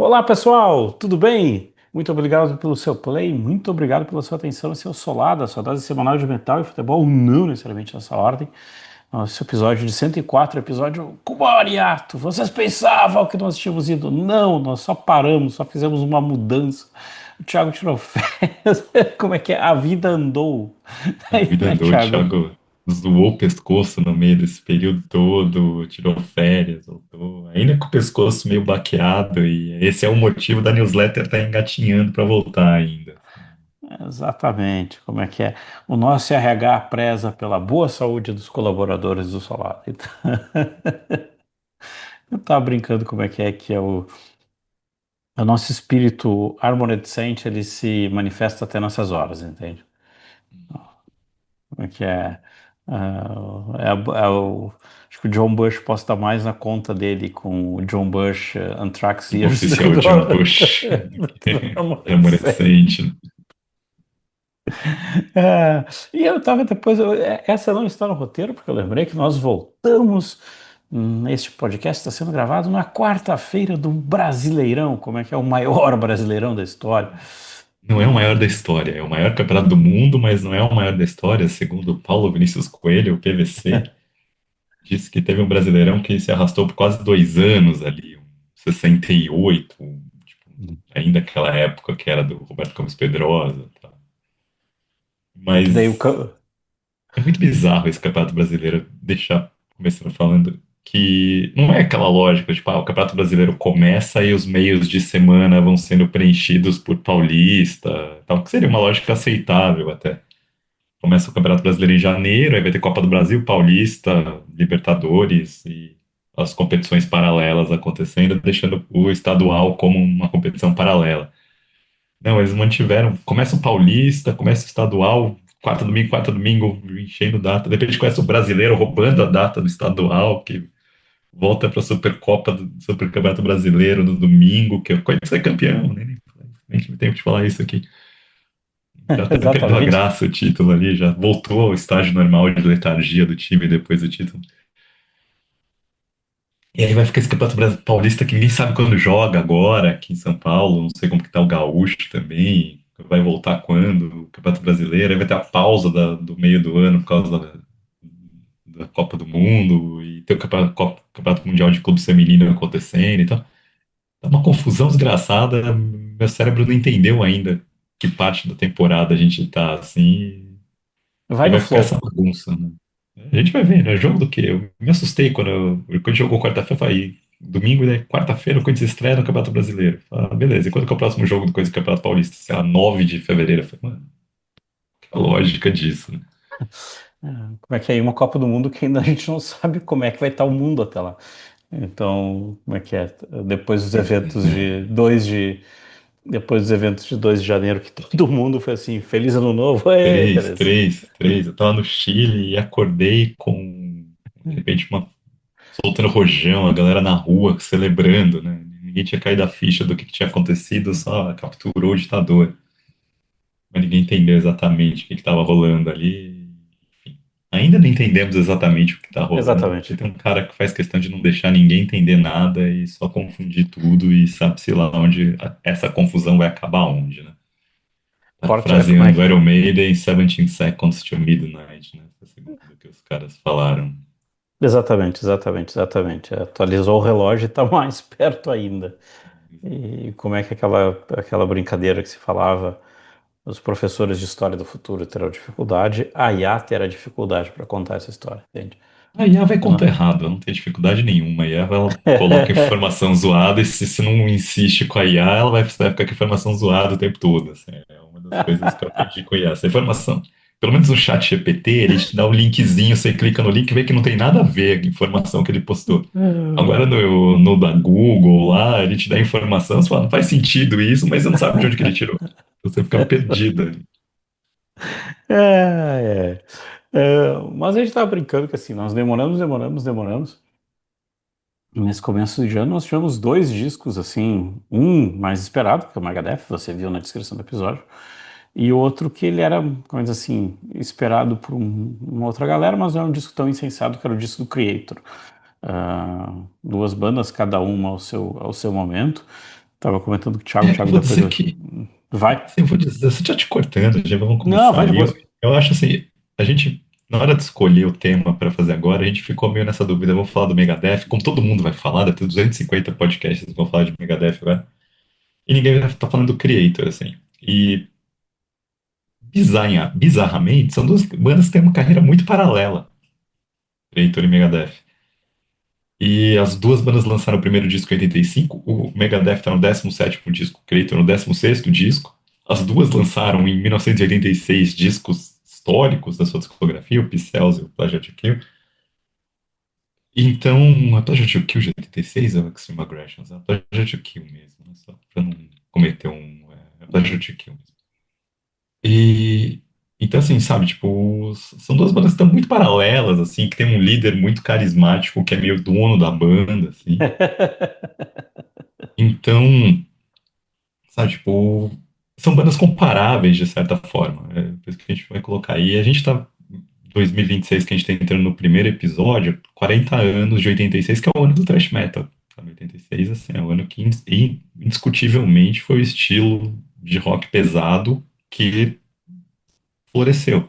Olá, pessoal, tudo bem? Muito obrigado pelo seu play, muito obrigado pela sua atenção e seu solado, a sua dose semanal de metal e futebol, não necessariamente nessa ordem. Nosso episódio de 104, episódio com maior hiato. Vocês pensavam que nós tínhamos ido? Não, nós só paramos, só fizemos uma mudança. O Thiago tirou férias. Como é que é? A vida andou. A Aí, vida né, do Thiago? Thiago zoou o pescoço no meio desse período todo, tirou férias, voltou. Ainda com o pescoço meio baqueado, e esse é o motivo da newsletter estar engatinhando para voltar ainda. Exatamente, como é que é? O nosso RH preza pela boa saúde dos colaboradores do Solar. Então, eu tava brincando como é que é o nosso espírito arborescente, ele se manifesta até nessas horas, entende? Como é que é? Acho que o John Bush posta mais na conta dele com o John Bush Anthrax O Years do que oficial do, John Bush, do Arborescente. remanescente. É, e eu tava depois, essa não está no roteiro, porque eu lembrei que nós voltamos. Este podcast está sendo gravado na quarta-feira do Brasileirão, como é que é o maior Brasileirão da história. Não é o maior da história, é o maior campeonato do mundo, mas não é o maior da história, segundo Paulo Vinícius Coelho, o PVC. Disse que teve um Brasileirão que se arrastou por quase 2 anos ali, 68, tipo, ainda aquela época que era do Roberto Campos Pedrosa, tá? É que daí Mas é muito bizarro esse Campeonato Brasileiro, deixar começando falando que não é aquela lógica, tipo, o Campeonato Brasileiro começa e os meios de semana vão sendo preenchidos por Paulista, tal, que seria uma lógica aceitável até. Começa o Campeonato Brasileiro em janeiro, aí vai ter Copa do Brasil, Paulista, Libertadores e as competições paralelas acontecendo, deixando o estadual como uma competição paralela. Não, eles mantiveram. Começa o Paulista, começa o estadual, quarta domingo, enchendo data. De repente começa o brasileiro roubando a data do estadual, que volta para a Supercopa do Super Campeonato Brasileiro no domingo, que pode ser campeão, né? Nem tive tempo de falar isso aqui. Já até perdeu a exatamente. graça o título ali, já voltou ao estágio normal de letargia do time depois do título. E aí vai ficar esse Paulista que ninguém sabe quando joga agora, aqui em São Paulo, não sei como que tá o Gaúcho também, vai voltar quando, o Campeonato Brasileiro, aí vai ter a pausa do meio do ano por causa da Copa do Mundo, e ter o Campeonato Mundial de Clube Feminino acontecendo, então tá uma confusão desgraçada, meu cérebro não entendeu ainda que parte da temporada a gente tá assim. Vai E no vai ficar essa flow. bagunça, né? A gente vai ver, né? Jogo do quê? Eu me assustei quando jogou quarta-feira. Eu falei, domingo, né? Quarta-feira, o Corinthians estreia no Campeonato Brasileiro. Ah, beleza. E quando que é o próximo jogo do Corinthians do Campeonato Paulista? Sei lá, 9 de fevereiro. Eu falei, mano, que lógica disso, né? Como é que é aí uma Copa do Mundo que ainda a gente não sabe como é que vai estar o mundo até lá. Então, como é que é? Depois dos eventos de 2 de Depois dos eventos de 2 de janeiro, que todo mundo foi assim, feliz ano novo, é, Três, beleza. três, três. Eu tava no Chile e acordei com, de repente, soltando rojão, a galera na rua celebrando, né? Ninguém tinha caído a ficha do que tinha acontecido, só capturou o ditador. Mas ninguém entendeu exatamente o que estava rolando ali. Enfim, ainda não entendemos exatamente o que está rolando, porque Exatamente. tem um cara que faz questão de não deixar ninguém entender nada e só confundir tudo e sabe-se lá onde essa confusão vai acabar onde, né? Forte, como é Parafraseando que... Iron Maiden, 17 Seconds to Midnight, né? Segundo o que os caras falaram. Exatamente, exatamente, exatamente. Atualizou o relógio e está mais perto ainda. E como é que aquela brincadeira que se falava, os professores de história do futuro terão dificuldade, a IA terá dificuldade para contar essa história, entende? A IA vai Eu não- contar errado, ela não tem dificuldade nenhuma. A IA ela coloca informação zoada e se você não insiste com a IA, ela vai ficar com informação zoada o tempo todo. Assim, é uma das coisas que eu aprendi com a IA. Essa informação, pelo menos no chat GPT, ele te dá um linkzinho, você clica no link e vê que não tem nada a ver com a informação que ele postou. Agora no da Google lá, ele te dá informação, você fala, não faz sentido isso, mas você não sabe de onde que ele tirou. Você fica perdido ali. É, mas a gente estava brincando que assim, nós demoramos, demoramos, demoramos. Nesse começo de ano nós tivemos dois discos, assim, um mais esperado, que é o Megadeth, você viu na descrição do episódio, e outro que ele era, como diz assim, esperado por uma outra galera, mas não é um disco tão insensado, que era o disco do Creator. Duas bandas, cada uma ao seu momento. Tava comentando com o Eu Thiago vou depois. dizer que, Vai? assim, eu vou dizer, você já te cortando, já vamos Não, vai começar. de E eu, boas. eu acho assim, a gente, na hora de escolher o tema para fazer agora, a gente ficou meio nessa dúvida. Vamos falar do Megadeth, como todo mundo vai falar, deve ter 250 podcasts que vão falar de Megadeth agora. E ninguém vai estar falando do Creator, assim. E bizarramente, são duas bandas que têm uma carreira muito paralela, Creator e Megadeth. E as duas bandas lançaram o primeiro disco em 85, o Megadeth está no 17º disco, o Creator no 16º disco. As duas lançaram em 1986 discos históricos da sua discografia, o Peace Sells e o Pleasure to Kill. Então, a Pleasure to Kill de 86 é o Extreme Aggressions, é a Pleasure to Kill mesmo, né? Só pra não cometer é a Pleasure Uhum. to Kill mesmo. E então, assim, sabe, tipo, são duas bandas que estão muito paralelas, assim, que tem um líder muito carismático, que é meio dono da banda, assim. Então, sabe, tipo, são bandas comparáveis de certa forma. É por isso que a gente vai colocar aí. A gente tá em 2026, que a gente tá entrando no primeiro episódio, 40 anos de 86, que é o ano do thrash metal. Sabe, 86, assim, é o ano que indiscutivelmente foi o estilo de rock pesado que floresceu.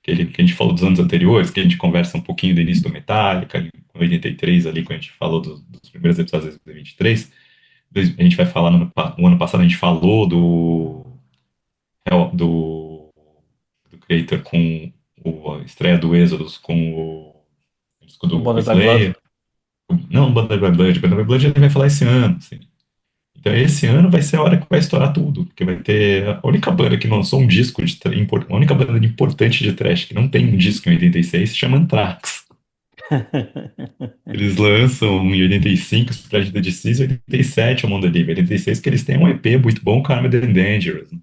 Que a gente falou dos anos anteriores, que a gente conversa um pouquinho do início do Metallica, em 83 ali, quando a gente falou dos primeiros episódios de 2023. A gente vai falar no ano passado, a gente falou do, do Creator com a estreia do Exodus com o disco O do Bonded by Blood. Slayer. Não, o Band by Blood ele vai falar esse ano, assim. Então esse ano vai ser a hora que vai estourar tudo, porque vai ter a única banda que lançou um disco a única banda importante de thrash que não tem um disco em 86 se chama Anthrax. Eles lançam em 85 Spread the Disease, 87 é o Mundo Livre, 86 que eles têm um EP muito bom, Carmen and Dangerous, né?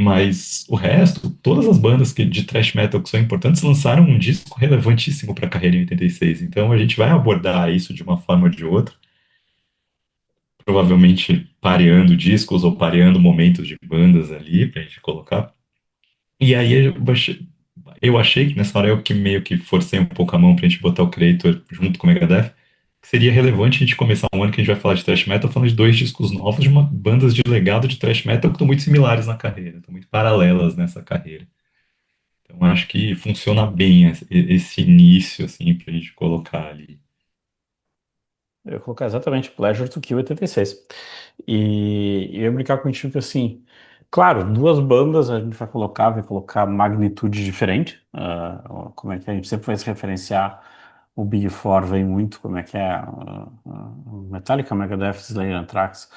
Mas o resto, todas as bandas de thrash metal que são importantes lançaram um disco relevantíssimo para a carreira em 86. Então a gente vai abordar isso de uma forma ou de outra, provavelmente pareando discos ou pareando momentos de bandas ali para a gente colocar. E aí eu achei que nessa hora eu que meio que forcei um pouco a mão pra gente botar o Creator junto com o Megadeth, que seria relevante a gente começar um ano que a gente vai falar de thrash metal falando de dois discos novos de uma bandas de legado de thrash metal que estão muito similares na carreira, estão muito paralelas nessa carreira. Então acho que funciona bem esse início assim pra gente colocar ali. Eu ia colocar exatamente Pleasure to Kill 86. E eu ia brincar contigo que assim, claro, duas bandas a gente vai colocar magnitude diferente. Como é que a gente sempre vai se referenciar o Big Four vem muito, como é que é Metallica, Megadeth, Slayer, Anthrax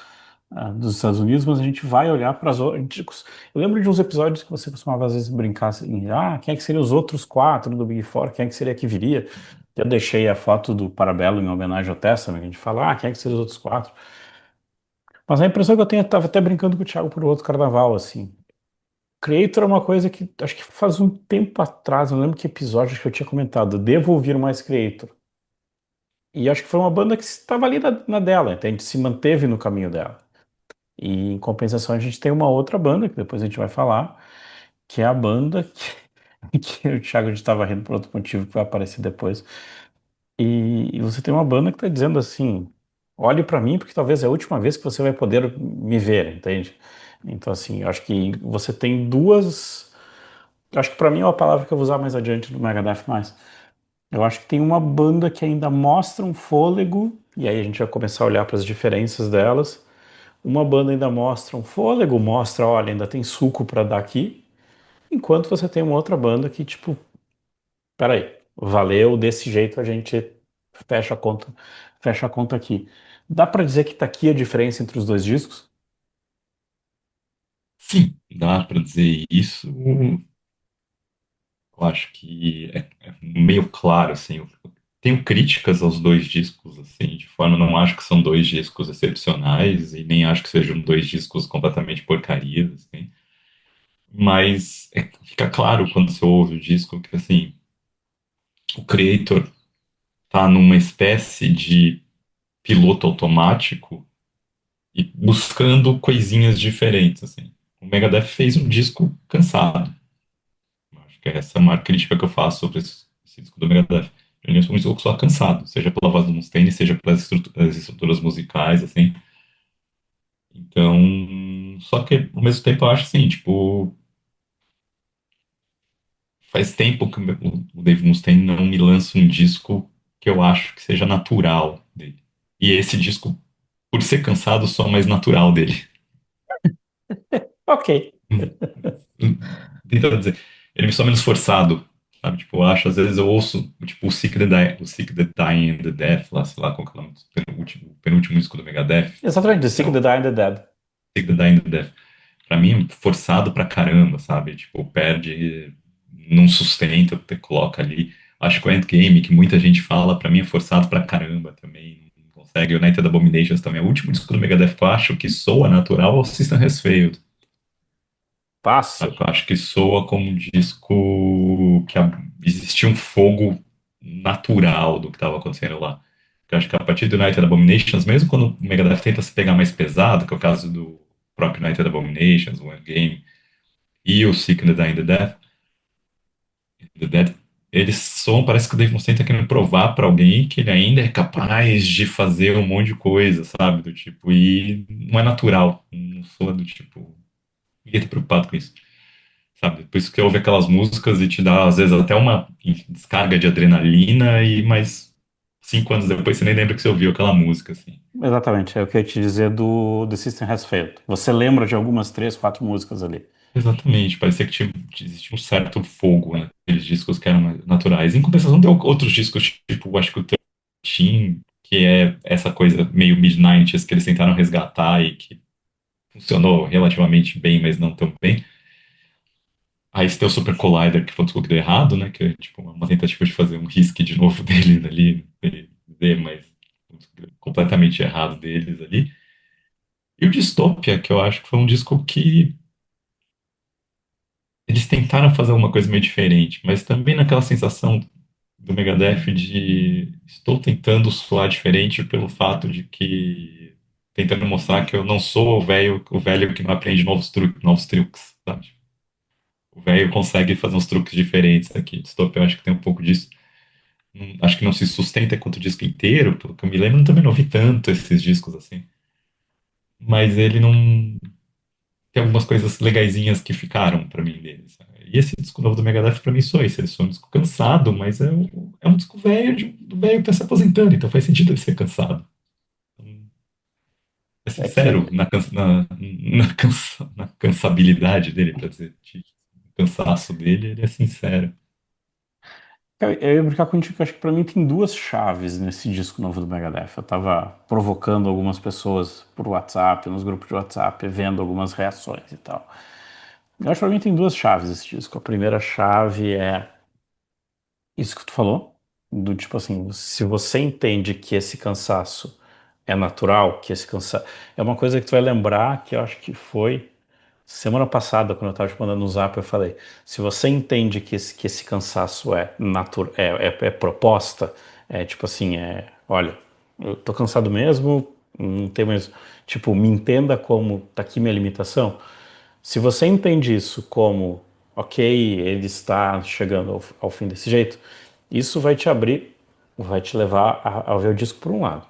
dos Estados Unidos, mas a gente vai olhar para as outras. Eu lembro de uns episódios que você costumava às vezes brincar assim, quem é que seriam os outros quatro do Big Four, quem é que seria que viria? Eu deixei a foto do Parabellum em homenagem ao Testament, que a gente fala, quem é que seriam os outros quatro? Mas a impressão que eu tenho, eu tava até brincando com o Thiago por outro carnaval, assim. Creator é uma coisa que acho que faz um tempo atrás, não lembro que episódio que eu tinha comentado, devo ouvir mais Creator. E acho que foi uma banda que estava ali na dela, entende? Se manteve no caminho dela. E em compensação a gente tem uma outra banda, que depois a gente vai falar, que é a banda que o Thiago estava rindo por outro motivo que vai aparecer depois. E você tem uma banda que está dizendo assim: olhe para mim, porque talvez é a última vez que você vai poder me ver, entende? Então, assim, eu acho que você tem duas. Eu acho que para mim é uma palavra que eu vou usar mais adiante no Megadeth mais. Eu acho que tem uma banda que ainda mostra um fôlego, e aí a gente vai começar a olhar para as diferenças delas. Uma banda ainda mostra um fôlego, mostra, olha, ainda tem suco para dar aqui, enquanto você tem uma outra banda que, tipo, peraí, valeu, desse jeito a gente fecha a conta, fecha a conta aqui. Dá pra dizer que tá aqui a diferença entre os dois discos? Sim, dá pra dizer isso. Eu acho que é meio claro, assim. Eu tenho críticas aos dois discos, assim, de forma, não acho que são dois discos excepcionais e nem acho que sejam dois discos completamente porcarias, assim. Mas fica claro quando você ouve o disco que, assim, o Creator tá numa espécie de piloto automático e buscando coisinhas diferentes, assim. O Megadeth fez um disco cansado. Acho que essa é uma crítica que eu faço sobre esse disco do Megadeth. Ele é um disco só cansado, seja pela voz do Mustaine, seja pelas estruturas musicais, assim. Então, só que ao mesmo tempo eu acho assim, tipo, faz tempo que o Dave Mustaine não me lança um disco que eu acho que seja natural dele. E esse disco, por ser cansado, só mais natural dele. Ok. Tentando dizer, ele me soa menos forçado, sabe? Tipo, eu acho, às vezes eu ouço, tipo, o Seek the Dying and the Death, lá, sei lá qual que é o nome, o penúltimo disco do Megadeth, Exatamente, The Sick, então, The Die and the Dead. Seek the Dying and the Death. Pra mim, é forçado pra caramba, sabe? Tipo, perde, não sustenta, você coloca ali. Acho que o Endgame, que muita gente fala, pra mim é forçado pra caramba também. Não consegue. O United Abominations também. É o último disco do Megadeth que eu acho que soa natural é o System Has Failed. Sabe? Fácil. Eu acho que soa como um disco que existia um fogo natural do que estava acontecendo lá. Eu acho que a partir do United Abominations, mesmo quando o Megadeth tenta se pegar mais pesado, que é o caso do próprio United Abominations, o Endgame, e o Seek and the Dying the Death, the Dead, eles são, parece que o Dave Mustaine tá querendo provar pra alguém que ele ainda é capaz de fazer um monte de coisa, sabe? Do tipo, e não é natural, não soa do tipo, ninguém tá preocupado com isso, sabe? Por isso que ouve aquelas músicas e te dá, às vezes, até uma descarga de adrenalina, e mais 5 anos depois você nem lembra que você ouviu aquela música, assim. Exatamente, é o que eu ia te dizer do The System Has Failed. Você lembra de algumas três, quatro músicas ali. Exatamente, parecia que existia um certo fogo naqueles discos que eram mais naturais. Em compensação, tem outros discos, tipo, acho que o Team, que é essa coisa meio mid-90s que eles tentaram resgatar e que funcionou relativamente bem, mas não tão bem. Aí você tem o Super Collider, que foi um disco que deu errado, né? Que é tipo uma tentativa de fazer um risque de novo deles ali, mas um disco completamente errado deles ali. E o Dystopia, que eu acho que foi um disco que eles tentaram fazer uma coisa meio diferente, mas também naquela sensação do Megadeth de estou tentando soar diferente pelo fato de que tentando mostrar que eu não sou o velho que não aprende novos truques, sabe? O velho consegue fazer uns truques diferentes aqui. Dystopia, eu acho que tem um pouco disso. Acho que não se sustenta quanto o disco inteiro, pelo que eu me lembro, eu também não ouvi tanto esses discos assim. Mas ele não tem algumas coisas legaisinhas que ficaram pra mim deles. E esse disco novo do Megadeth pra mim só isso. Ele só é um disco cansado, mas é um disco velho do velho que tá se aposentando, então faz sentido ele ser cansado. Então, é É que sincero na cansabilidade dele, pra dizer, o cansaço dele, ele é sincero. eu ia brincar contigo, que eu acho que pra mim tem duas chaves nesse disco novo do Megadeth. Eu tava provocando algumas pessoas por WhatsApp, nos grupos de WhatsApp, vendo algumas reações e tal. Eu acho que pra mim tem duas chaves esse disco. A primeira chave é isso que tu falou, do tipo assim, se você entende que esse cansaço é natural, que esse cansaço. É uma coisa que tu vai lembrar que eu acho que foi semana passada, quando eu tava te mandando no zap, eu falei: se você entende que esse cansaço é, é proposta, é tipo assim, olha, eu tô cansado mesmo, não tem mais. Tipo, me entenda como tá aqui minha limitação. Se você entende isso como, ok, ele está chegando ao fim desse jeito, isso vai te abrir, vai te levar a ver o disco por um lado.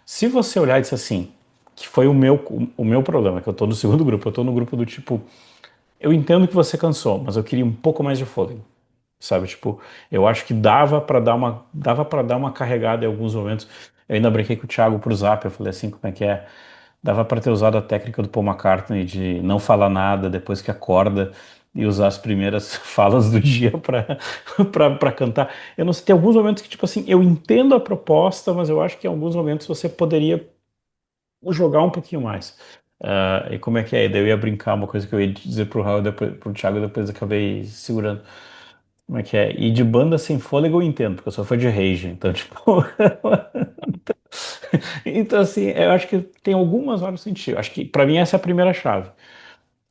Se você olhar e disser assim, que foi o meu problema, que eu tô no segundo grupo, eu tô no grupo do tipo, eu entendo que você cansou, mas eu queria um pouco mais de fôlego, sabe? Tipo, eu acho que dava para dar uma carregada em alguns momentos. Eu ainda brinquei com o Thiago pro Zap, eu falei assim, como é que é? Dava para ter usado a técnica do Paul McCartney de não falar nada depois que acorda e usar as primeiras falas do dia para para cantar. Eu não sei, tem alguns momentos que tipo assim, eu entendo a proposta, mas eu acho que em alguns momentos você poderia jogar um pouquinho mais. E como é que é? Daí eu ia brincar uma coisa que eu ia dizer pro Raul, depois, pro Thiago, depois acabei segurando. Como é que é? E de banda sem fôlego eu entendo, porque eu sou fã de Rage, então, tipo. Então, assim, eu acho que tem algumas horas sentido. Acho que, pra mim, essa é a primeira chave.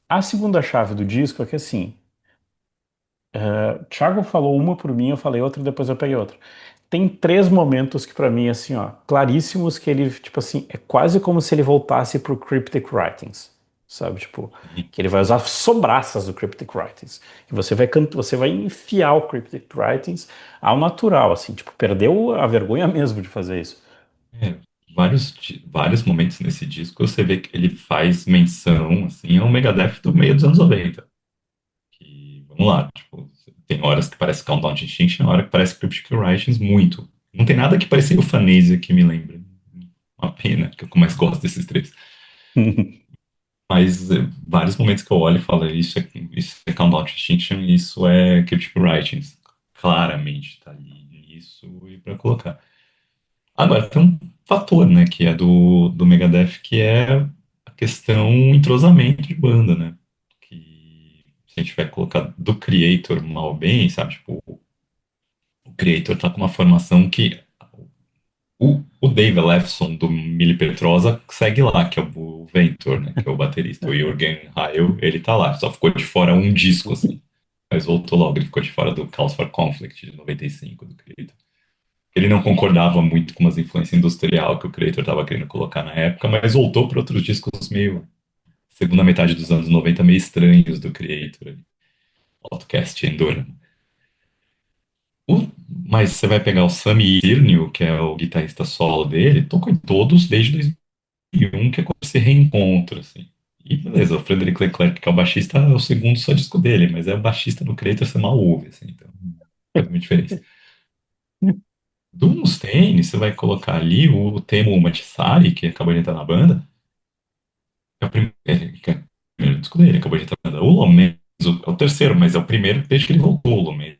A segunda chave do disco é que, assim, o Thiago falou uma por mim, eu falei outra, depois eu peguei outra. Tem três momentos que, pra mim, assim, ó, claríssimos que ele, tipo assim, é quase como se ele voltasse pro Cryptic Writings, sabe? Tipo, que ele vai usar sobraças do Cryptic Writings. E você vai enfiar o Cryptic Writings ao natural, assim, tipo, perdeu a vergonha mesmo de fazer isso. É, vários momentos nesse disco você vê que ele faz menção, assim, ao Megadeth do meio dos anos 90. Que, vamos lá, tipo, tem horas que parece Countdown to Extinction, tem hora que parece Cryptic Writings muito. Não tem nada que pareça Euthanasia que me lembra. Uma pena, que eu mais gosto desses três. Mas vários momentos que eu olho e falo, isso é Countdown to Extinction, isso é Cryptic Writings. Claramente tá ali nisso e pra colocar. Agora, tem um fator, né, que é do Megadeth, que é a questão entrosamento de banda, né? Que se a gente vai colocar do Creator mal ou bem, sabe? Tipo, o Creator tá com uma formação que o Dave Ellefson do Mili Petrosa segue lá, que é o Ventor, né? Que é o baterista. O Jürgen Heil, ele tá lá. Só ficou de fora um disco, assim. Mas voltou logo, ele ficou de fora do Cause for Conflict de 95 do Creator. Ele não concordava muito com as influências industrial que o Creator estava querendo colocar na época, mas voltou para outros discos meio, segunda metade dos anos 90 meio estranhos do Creator, ali. Outcast e Endurance. Mas você vai pegar o Sami Zirnio, que é o guitarrista solo dele, tocou em todos desde 2001, que é quando se reencontra, assim. E beleza, o Frederic Leclerc, que é o baixista, é o segundo só disco dele, mas é o baixista do Creator, você mal ouve, assim, então faz muita diferença. Do Mustaine, você vai colocar ali o Teemu Matsari, que acabou de entrar na banda, é o primeiro disco dele, acabou de entrar na banda. O Lomenzo é o terceiro, mas é o primeiro desde que ele voltou. O Lomenzo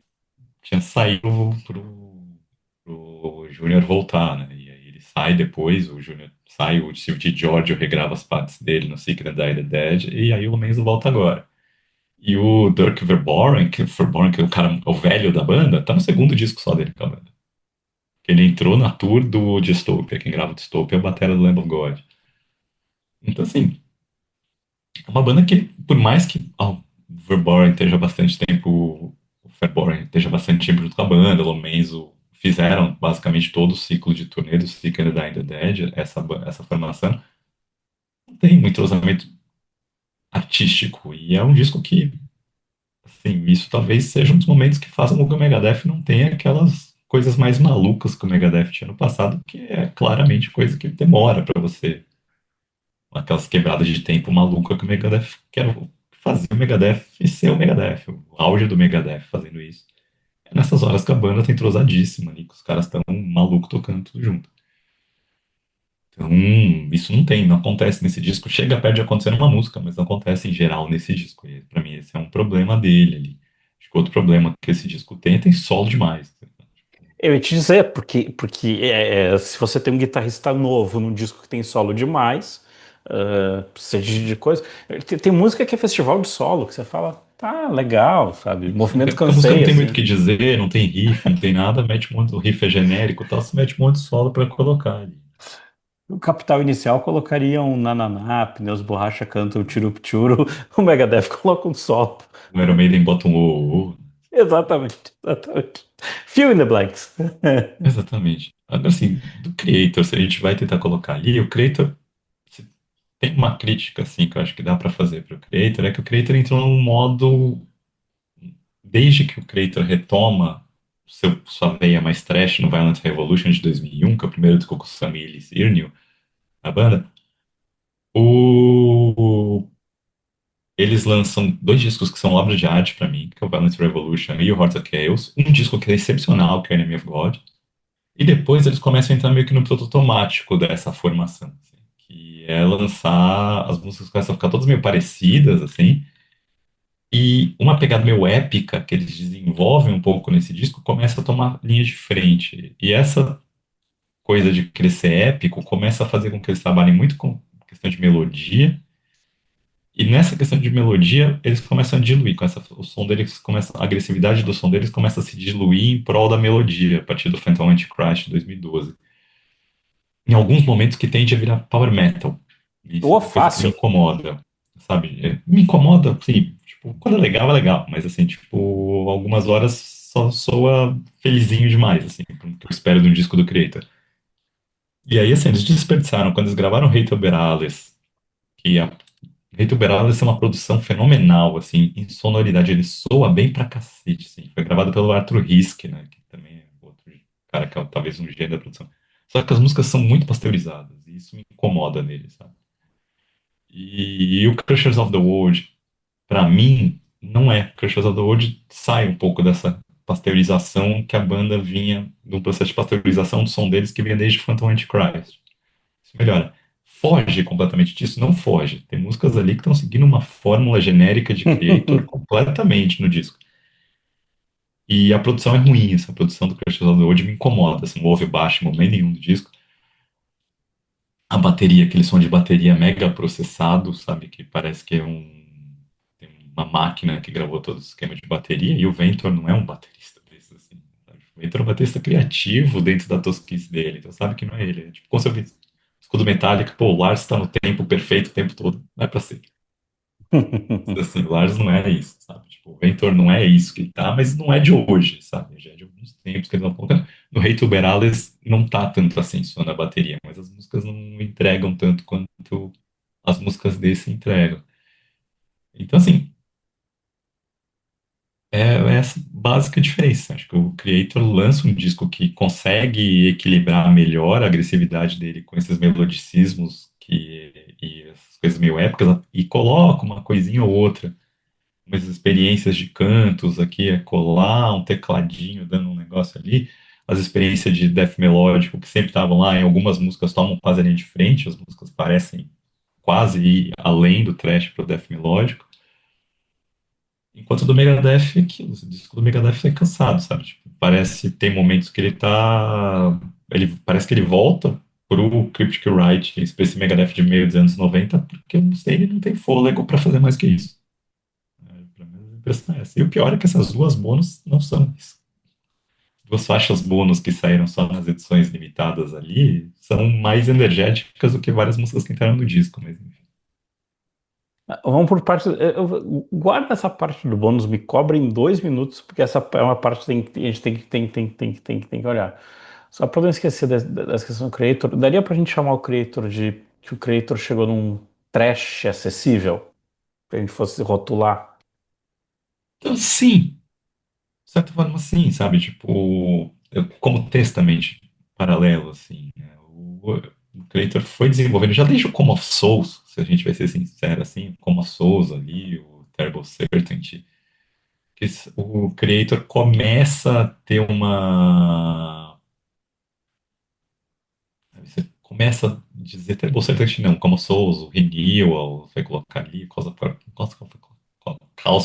tinha saído pro Júnior voltar, né? E aí ele sai depois, o Júnior sai, o Steve G. Giorgio regrava as partes dele no Sick and Die the Dead, e aí o Lomenzo volta agora. E o Dirk Verboren, que é o cara, o velho da banda, tá no segundo disco só dele com a banda. Ele entrou na tour do Dystopia, quem grava o Dystopia é o batera do Lamb of God. Então, assim, é uma banda que, por mais que o Verboren esteja bastante tempo, o Verboren esteja bastante tempo junto com a banda, o Lomenzo fizeram basicamente todo o ciclo de turnê do Sick and the Dead, essa formação, não tem um entrosamento artístico. E é um disco que, assim, isso talvez seja um dos momentos que façam com que o Megadeth não tenha aquelas coisas mais malucas que o Megadeth tinha no passado, que é claramente coisa que demora para você aquelas quebradas de tempo maluca que o Megadeth quer fazer o Megadeth e ser o Megadeth, o auge do Megadeth fazendo isso. É nessas horas que a banda tá entrosadíssima ali, que os caras estão maluco tocando tudo junto. Então, isso não acontece nesse disco. Chega perto de acontecer numa música, mas não acontece em geral nesse disco. E pra mim, esse é um problema dele ali. Acho que outro problema que esse disco tem solo demais. Eu ia te dizer, porque se você tem um guitarrista novo num disco que tem solo demais, precisa de coisa. Tem música que é festival de solo, que você fala, tá, legal, sabe? Movimento A música não cansei, tem muito o assim. que dizer, não tem riff, não tem nada, mete um monte, o riff é genérico e tal, você mete um monte de solo pra colocar ali. O Capital Inicial colocaria um nananá, Pneus Borracha canta o Tirup-Tiro, o Megadeth coloca um solo. O Iron Maiden bota um o. Exatamente, exatamente. Fill in the blanks. Exatamente. Agora, assim, do Creator, se a gente vai tentar colocar ali, o Creator, se tem uma crítica, assim, que eu acho que dá pra fazer pro Creator, é que o Creator entrou num modo, desde que o Creator retoma sua veia mais trash no Violent Revolution de 2001, que é o primeiro disco com o Sammy e Cyrnil, a banda, o... eles lançam dois discos que são obras de arte pra mim, que é o Violent Revolution e o Hearts of Chaos, um disco que é excepcional, que é Enemy of God. E depois eles começam a entrar meio que no piloto automático dessa formação, assim, que é lançar, as músicas começam a ficar todas meio parecidas, assim, e uma pegada meio épica que eles desenvolvem um pouco nesse disco começa a tomar linha de frente. E essa coisa de crescer épico começa a fazer com que eles trabalhem muito com questão de melodia, e nessa questão de melodia, eles começam a diluir, o som deles começa, a agressividade do som deles começa a se diluir em prol da melodia, a partir do Phantom Antichrist de 2012 em alguns momentos que tende a virar power metal. Isso é Ou uma coisa que me fácil. incomoda, sabe? Me incomoda, assim, tipo, quando é legal, mas assim, tipo, algumas horas só soa felizinho demais, assim, pro que eu espero de um disco do Creator. E aí, assim, eles desperdiçaram, quando eles gravaram Hate Berales, que a Hate Berales é uma produção fenomenal, assim, em sonoridade, ele soa bem pra cacete, assim. Foi gravado pelo Arthur Hisk, né, que também é outro cara que é talvez um gênio da produção. Só que as músicas são muito pasteurizadas, e isso me incomoda nele, sabe? E o Crushers of the World, pra mim, não é. Crushers of the World sai um pouco dessa pasteurização que a banda vinha, de um processo de pasteurização do som deles que vinha desde Phantom Antichrist. Isso melhora. Foge completamente disso? Não foge. Tem músicas ali que estão seguindo uma fórmula genérica de Creator completamente no disco. E a produção é ruim, essa produção do Crush of the World me incomoda. Você não ouve baixo em momento nenhum do disco. A bateria, aquele som de bateria mega processado, sabe? Que parece que é tem uma máquina que gravou todo o esquema de bateria. E o Ventor não é um baterista desses, assim. Sabe? O Ventor é um baterista criativo dentro da tosquice dele. Então sabe que não é ele. É tipo, como se eu visse escudo metálico, pô, o Lars está no tempo perfeito o tempo todo. Não é pra ser. Assim, o Lars não é isso, sabe? Tipo, o Ventor não é isso que ele tá, mas não é de hoje, sabe? Já é de alguns tempos que eles estão colocando. No Rei Tuberales não tá tanto assim só na bateria, mas as músicas não entregam tanto quanto as músicas desse entregam. Então, assim, é essa básica diferença. Acho que o Creator lança um disco que consegue equilibrar melhor a agressividade dele com esses melodicismos e essas coisas meio épicas e coloca uma coisinha ou outra umas experiências de cantos aqui, é colar um tecladinho dando um negócio ali, as experiências de death melódico que sempre estavam lá, em algumas músicas tomam quase a linha de frente, as músicas parecem quase ir além do thrash pro death melódico, enquanto do Megadeth é aquilo, o disco do Megadeth é cansado, sabe? Tipo, parece, tem momentos que parece que ele volta pro Cryptic Riot, esse Megadeth de meio dos anos 90, porque o Mustaine não tem fôlego para fazer mais que isso. Pelo menos a impressão é essa. E o pior é que essas duas bônus não são isso. Duas faixas bônus que saíram só nas edições limitadas ali são mais energéticas do que várias músicas que entraram no disco, mas enfim. Vamos por partes. Guarda essa parte do bônus, me cobre em 2 minutos, porque essa é uma parte que a gente tem que olhar. Só para não esquecer dessa questão do Creator, daria pra gente chamar o Creator de que o Creator chegou num trash acessível? Se a gente fosse rotular. Então, sim, de certa forma, sim, sabe? Tipo, como testament paralelo, assim, né? O Creator foi desenvolvendo, já desde o Come of Souls, se a gente vai ser sincero, assim, o Come of Souls ali, o Terrible Certainty, o Creator começa a ter uma. Você começa a dizer Terrible Certainty não, Come of Souls, o Renewal, vai colocar ali, Cause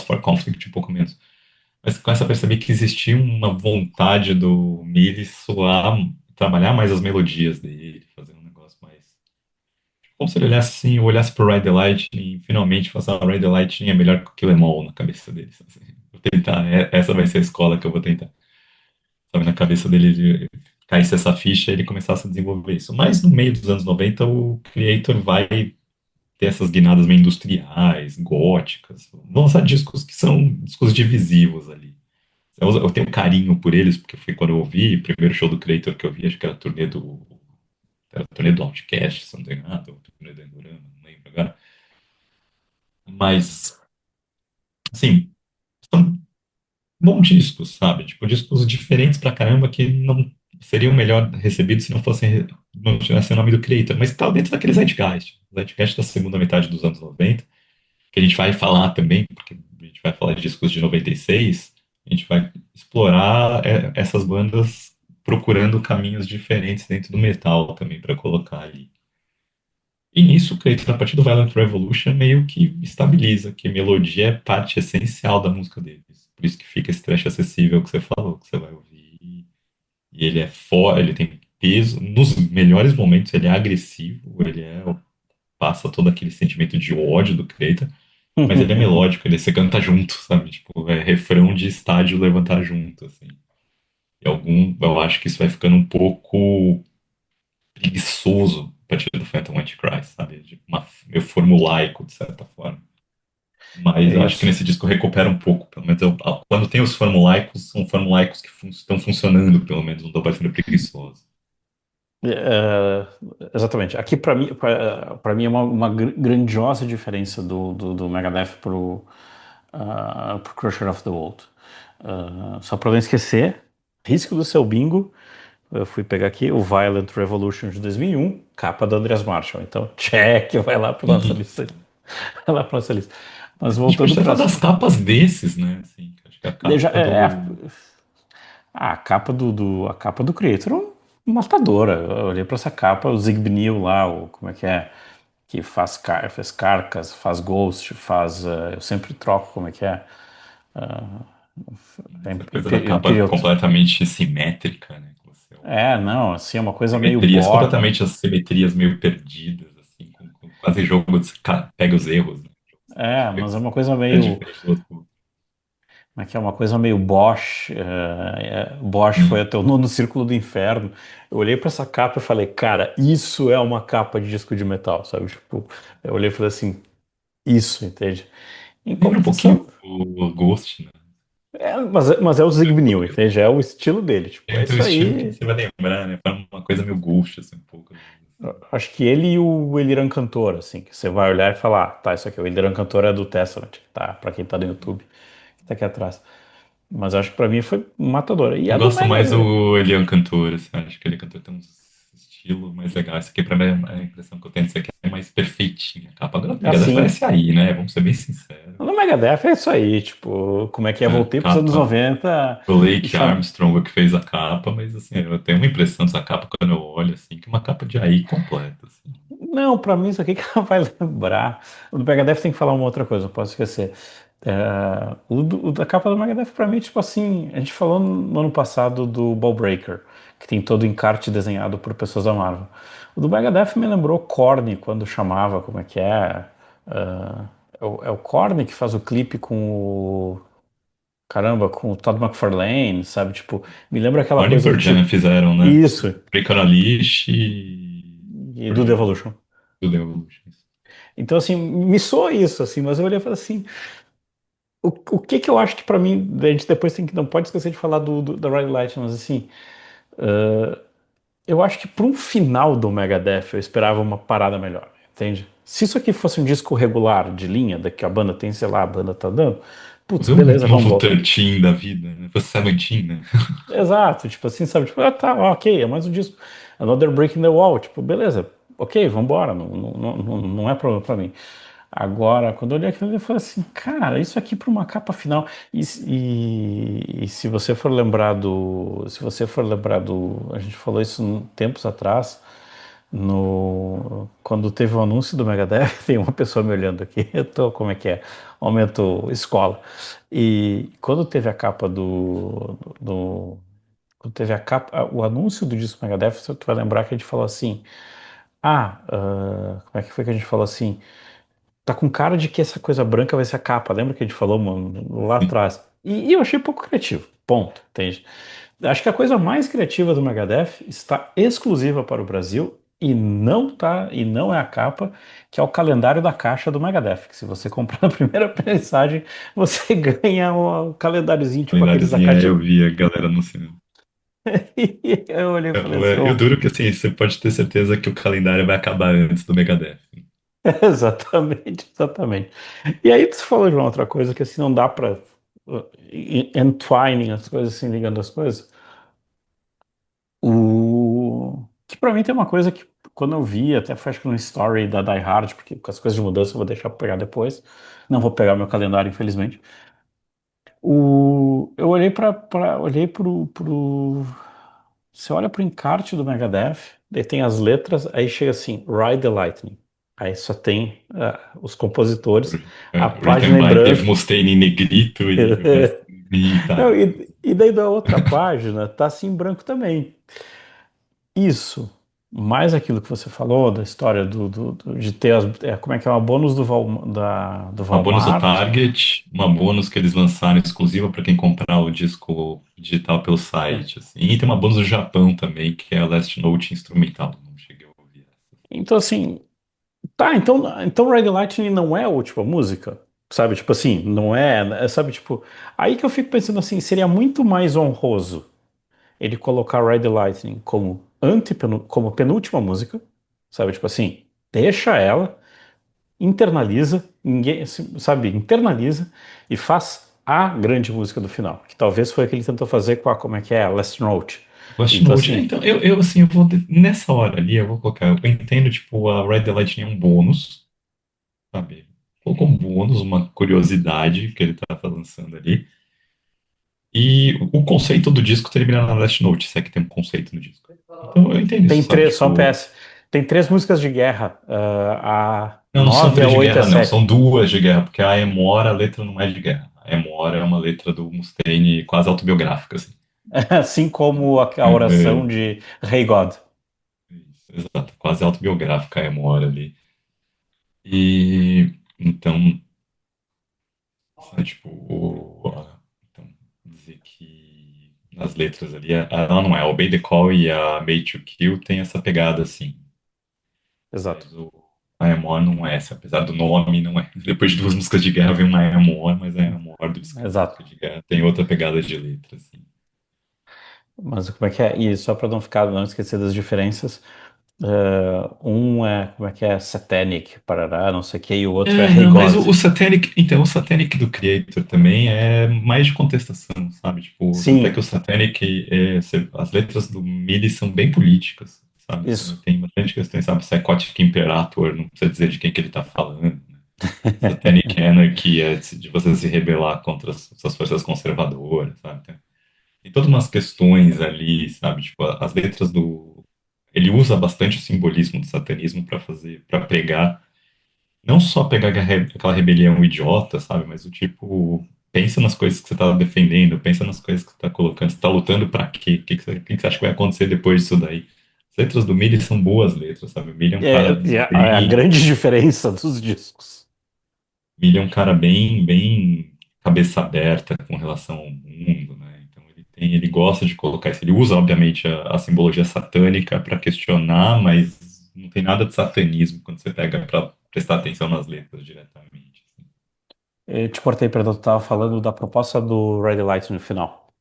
for Conflict um pouco menos. Mas você começa a perceber que existia uma vontade do Mili soar, trabalhar mais as melodias dele, fazer um negócio mais. Como se ele olhasse assim, olhasse pro Ride the Lightning e finalmente falasse, ah, Ride the Lightning é melhor que o Kill 'Em All na cabeça dele. Assim. Vou tentar, essa vai ser a escola que eu vou tentar. Sabe, na cabeça dele caísse essa ficha e ele começasse a desenvolver isso. Mas no meio dos anos 90, o Creator vai ter essas guinadas meio industriais, góticas. Vão lançar discos que são discos divisivos ali. Eu tenho carinho por eles, porque foi quando eu ouvi, o primeiro show do Creator que eu vi, acho que era a turnê do Outcast, se não tem nada, ou a turnê do Endurama, não lembro agora. Mas, assim, são bons discos, sabe? Tipo, discos diferentes pra caramba que não seriam melhor recebidos se não fossem, não tivesse o nome do Creator, mas tá dentro daquele Zeitgeist. O Zeitgeist da segunda metade dos anos 90, que a gente vai falar também, porque a gente vai falar de discos de 96, a gente vai explorar essas bandas procurando caminhos diferentes dentro do metal também para colocar ali. E nisso, creio que a partir do Violent Revolution meio que estabiliza que melodia é parte essencial da música deles. Por isso que fica esse trash acessível que você falou, que você vai ouvir. E ele é forte, ele tem peso. Nos melhores momentos ele é agressivo, passa todo aquele sentimento de ódio do Creator, mas ele é melódico, você canta junto, sabe? Tipo, é refrão de estádio levantar junto, assim. Eu acho que isso vai ficando um pouco preguiçoso a partir do Phantom Antichrist, sabe? Meio formulaico, de certa forma. Mas É eu acho que isso. nesse disco recupera um pouco, pelo menos quando tem os formulaicos, são formulaicos que estão funcionando, pelo menos, não estão parecendo preguiçosos. É, exatamente. Aqui, para mim é uma grandiosa diferença do Megadeth pro Crusher of the World. Só para não esquecer, risco do seu bingo. Eu fui pegar aqui o Violent Revolution de 2001, capa do Andreas Marshall. Então, check, vai lá para nossa Sim. lista. Vai lá para nossa lista. A Mas gente voltando precisa para falar das capas desses, né? Assim, acho que a capa do. a capa a capa do Creator é matadora. Eu olhei para essa capa, o Zig Neil lá, como é que é? Que faz Carcas, faz Ghost, eu sempre troco como é que é. Ah, Essa coisa da capa Imperial. completamente simétrica, né? Que você olha. Não, assim, é uma coisa meio Simetrias, bot. completamente as simetrias meio perdidas, assim, com quase jogo de pega os erros, né? Mas é uma coisa É meio. diferente do outro. Como é que é? Uma coisa meio Bosch. Bosch foi Hum. até o nono círculo do inferno. Eu olhei pra essa capa e falei, cara, isso é uma capa de disco de metal, sabe? Tipo, eu olhei e falei assim, isso, entende? Em Lembra um pouquinho compensação. o Ghost, né? Mas é o Zig Neil, entende? É o estilo dele. Tipo, é É o isso estilo que aí. você vai lembrar, né? Faz uma coisa meio Ghost, assim, um pouco, às vezes, assim. Acho que ele e o Eliran Cantor, assim, que você vai olhar e falar, tá, isso aqui, o Eliran Cantor é do Testament, que tá, pra quem tá no YouTube, que tá aqui atrás. Mas acho que pra mim foi matadora. E Eu a do gosto mais Mega. do Elian Cantor, assim, acho que ele cantor tem um estilo mais legal. Esse aqui, pra mim, a impressão que eu tenho, esse aqui é mais perfeitinho. A capa do Megadeth Assim, parece aí, né? Vamos ser bem sinceros. no Megadeth é isso aí, tipo, como é que é? A Voltei pros anos capa 90 do e Lake cham... Armstrong que fez a capa, mas assim, eu tenho uma impressão dessa capa quando eu olho, assim, que é uma capa de aí completa, assim. Não, pra mim isso aqui que ela vai lembrar. O do Megadeth tem que falar uma outra coisa, não posso esquecer. O da capa do Megadeth pra mim, tipo assim, a gente falou no ano passado do Ball Breaker, que tem todo o encarte desenhado por pessoas da Marvel. O do Megadeth me lembrou Korn quando chamava, como é que é? Ah, é o Korn que faz o clipe com o caramba, com o Todd McFarlane, sabe? Tipo, me lembra aquela Warning coisa do Pearl Jam tipo, fizeram, né? isso, Break on a Leash e e do Pearl Jam, Devolution. do The Evolution. Então, assim, me soa isso, assim, mas eu olhei e falei assim, o que que eu acho que pra mim, a gente depois tem que, não pode esquecer de falar da Red Light, mas assim, eu acho que pra um final do Megadeth eu esperava uma parada melhor, entende? Se isso aqui fosse um disco regular, de linha, da que a banda tem, sei lá, a banda tá dando, putz, Fazer um beleza, vamos novo embora. 13 da vida, né? Fosse Seventeen, né? Exato, tipo assim, sabe? Tipo, tá, ok, é mais um disco. Another Break in the Wall, tipo, beleza, ok, vambora, não é problema pra mim. Agora, quando eu olhei aquilo, eu falei assim, cara, isso aqui pra uma capa final. E se você for lembrar a gente falou isso tempos atrás, quando teve o anúncio do Megadeth, tem uma pessoa me olhando aqui, eu tô, como é que é? Momento escola. E quando teve a capa quando teve o anúncio do disco Megadeth, tu vai lembrar que a gente falou assim, como é que foi que a gente falou assim? Tá com cara de que essa coisa branca vai ser a capa. Lembra que a gente falou, mano, lá Sim. atrás? E eu achei pouco criativo. Ponto, entende? Acho que a coisa mais criativa do Megadeth está exclusiva para o Brasil e não é a capa, que é o calendário da caixa do Megadeth. Que se você comprar na primeira mensagem, você ganha o calendáriozinho, tipo aqueles da Calendáriozinho, caixa. eu vi a galera anunciando. E eu olhei e falei assim, Eu duro que assim, você pode ter certeza que o calendário vai acabar antes do Megadeth. exatamente, exatamente. E aí tu falou de uma outra coisa que assim não dá pra entwining as coisas assim, ligando as coisas. Que pra mim tem uma coisa que quando eu vi, até foi acho que no story da Die Hard, porque com as coisas de mudança eu vou deixar pra pegar depois. Não vou pegar meu calendário, infelizmente. Eu olhei olhei você olha pro encarte do Megadeth, daí tem as letras, aí chega assim, Ride the Lightning. Aí só tem os compositores, a Written página em by Dave branco. Mustaine em negrito e o resto. E Não, tá. e daí da outra página tá assim em branco também. Isso, mais aquilo que você falou da história de ter como é que é uma bônus do Uma bônus do Walmart. Target, uma bônus que eles lançaram exclusiva para quem comprar o disco digital pelo site. Assim. E tem uma bônus do Japão também, que é a Last Note instrumental. Não cheguei a ouvir essa. Então assim, tá, então Red Lightning não é a última música, sabe? Tipo assim, não sabe, tipo, aí que eu fico pensando assim, seria muito mais honroso ele colocar Red Lightning como penúltima música, sabe? Tipo assim, deixa ela, internaliza, ninguém, sabe, internaliza e faz a grande música do final, que talvez foi o que ele tentou fazer com como é que é, Last Note. Lost Então, Note. assim, Então, assim, eu vou. Nessa hora ali, eu vou colocar. Eu entendo, tipo, a Ride the Lightning é um bônus, sabe? Colocou um bônus, uma curiosidade que ele tá lançando ali. E o conceito do disco termina na Last Note, se é que tem um conceito no disco. Então eu entendo isso, tem sabe? três, só um Tipo, PS. Tem três músicas de guerra. A não, não são 9, a três de 8 e a guerra, não, 7. são duas de guerra, porque a Emora, a letra não é de guerra. A Emora é uma letra do Mustaine quase autobiográfica, assim. Assim como a oração É, de Rei God. isso, exato, quase autobiográfica a Emora ali. E então, sabe, tipo, então, dizer que nas letras ali, ela não é. A Obey the Call e a Made to Kill tem essa pegada, assim. Exato. Mas a Amor não é essa, apesar do nome, não é. Depois de duas músicas de guerra vem uma Amor, mas a Amor do disco de Exato. música de guerra tem outra pegada de letra, assim. Mas como é que é? E só para não esquecer das diferenças, um é, como é que é? Satanic, parará, não sei o que, e o outro é É, Hey não, mas God. o Satanic, então, o Satanic do Creator também é mais de contestação, sabe? Tipo, tanto é que Sim, o Satanic, as letras do Mili são bem políticas, sabe? isso. Tem bastante questões, sabe? Psychotic Imperator, não precisa dizer de quem que ele tá falando, né? Satanic Anarchy é de você se rebelar contra as suas forças conservadoras, sabe? Tem todas umas questões ali, sabe? Tipo, as letras do. Ele usa bastante o simbolismo do satanismo para fazer, para pregar, não só pegar aquela rebelião idiota, sabe? Mas o tipo, pensa nas coisas que você tá defendendo, pensa nas coisas que você tá colocando, você tá lutando para quê? O que você acha que vai acontecer depois disso daí? As letras do Milli são boas letras, sabe? O Milli é um cara É a bem. grande diferença dos discos. Ele é um cara bem, bem cabeça aberta com relação ao mundo, né? Então ele gosta de colocar isso. Ele usa, obviamente, a simbologia satânica para questionar, mas não tem nada de satanismo quando você pega para prestar atenção nas letras diretamente, assim. Eu te cortei, perdão, tu tava falando da proposta do Red Light no final.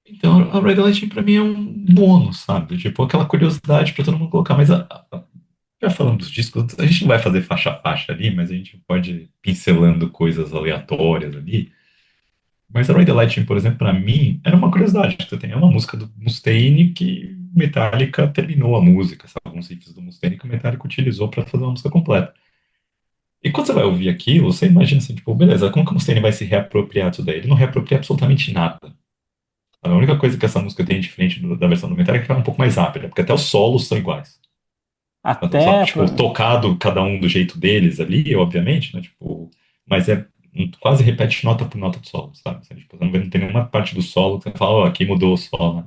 Então, a Red Lighting para mim é um bônus, sabe? Tipo, aquela curiosidade para todo mundo colocar. Mas já falando dos discos, a gente não vai fazer faixa a faixa ali, mas a gente pode ir pincelando coisas aleatórias ali. Mas a Ride the Lightning, por exemplo, pra mim, era uma curiosidade. Você tem uma música do Mustaine que Metallica terminou a música, sabe? Alguns riffs do Mustaine que o Metallica utilizou pra fazer uma música completa. E quando você vai ouvir aquilo, você imagina assim, tipo, beleza, como que o Mustaine vai se reapropriar disso daí? Ele não reapropria absolutamente nada. A única coisa que essa música tem diferente da versão do Metallica é que ela é um pouco mais rápida, porque até os solos são iguais. Só, Até, tipo, tocado cada um do jeito deles ali, obviamente, né? Tipo, mas quase repete nota por nota do solo, sabe? Assim, tipo, não tem nenhuma parte do solo que você fala, ó, aqui mudou o solo, né?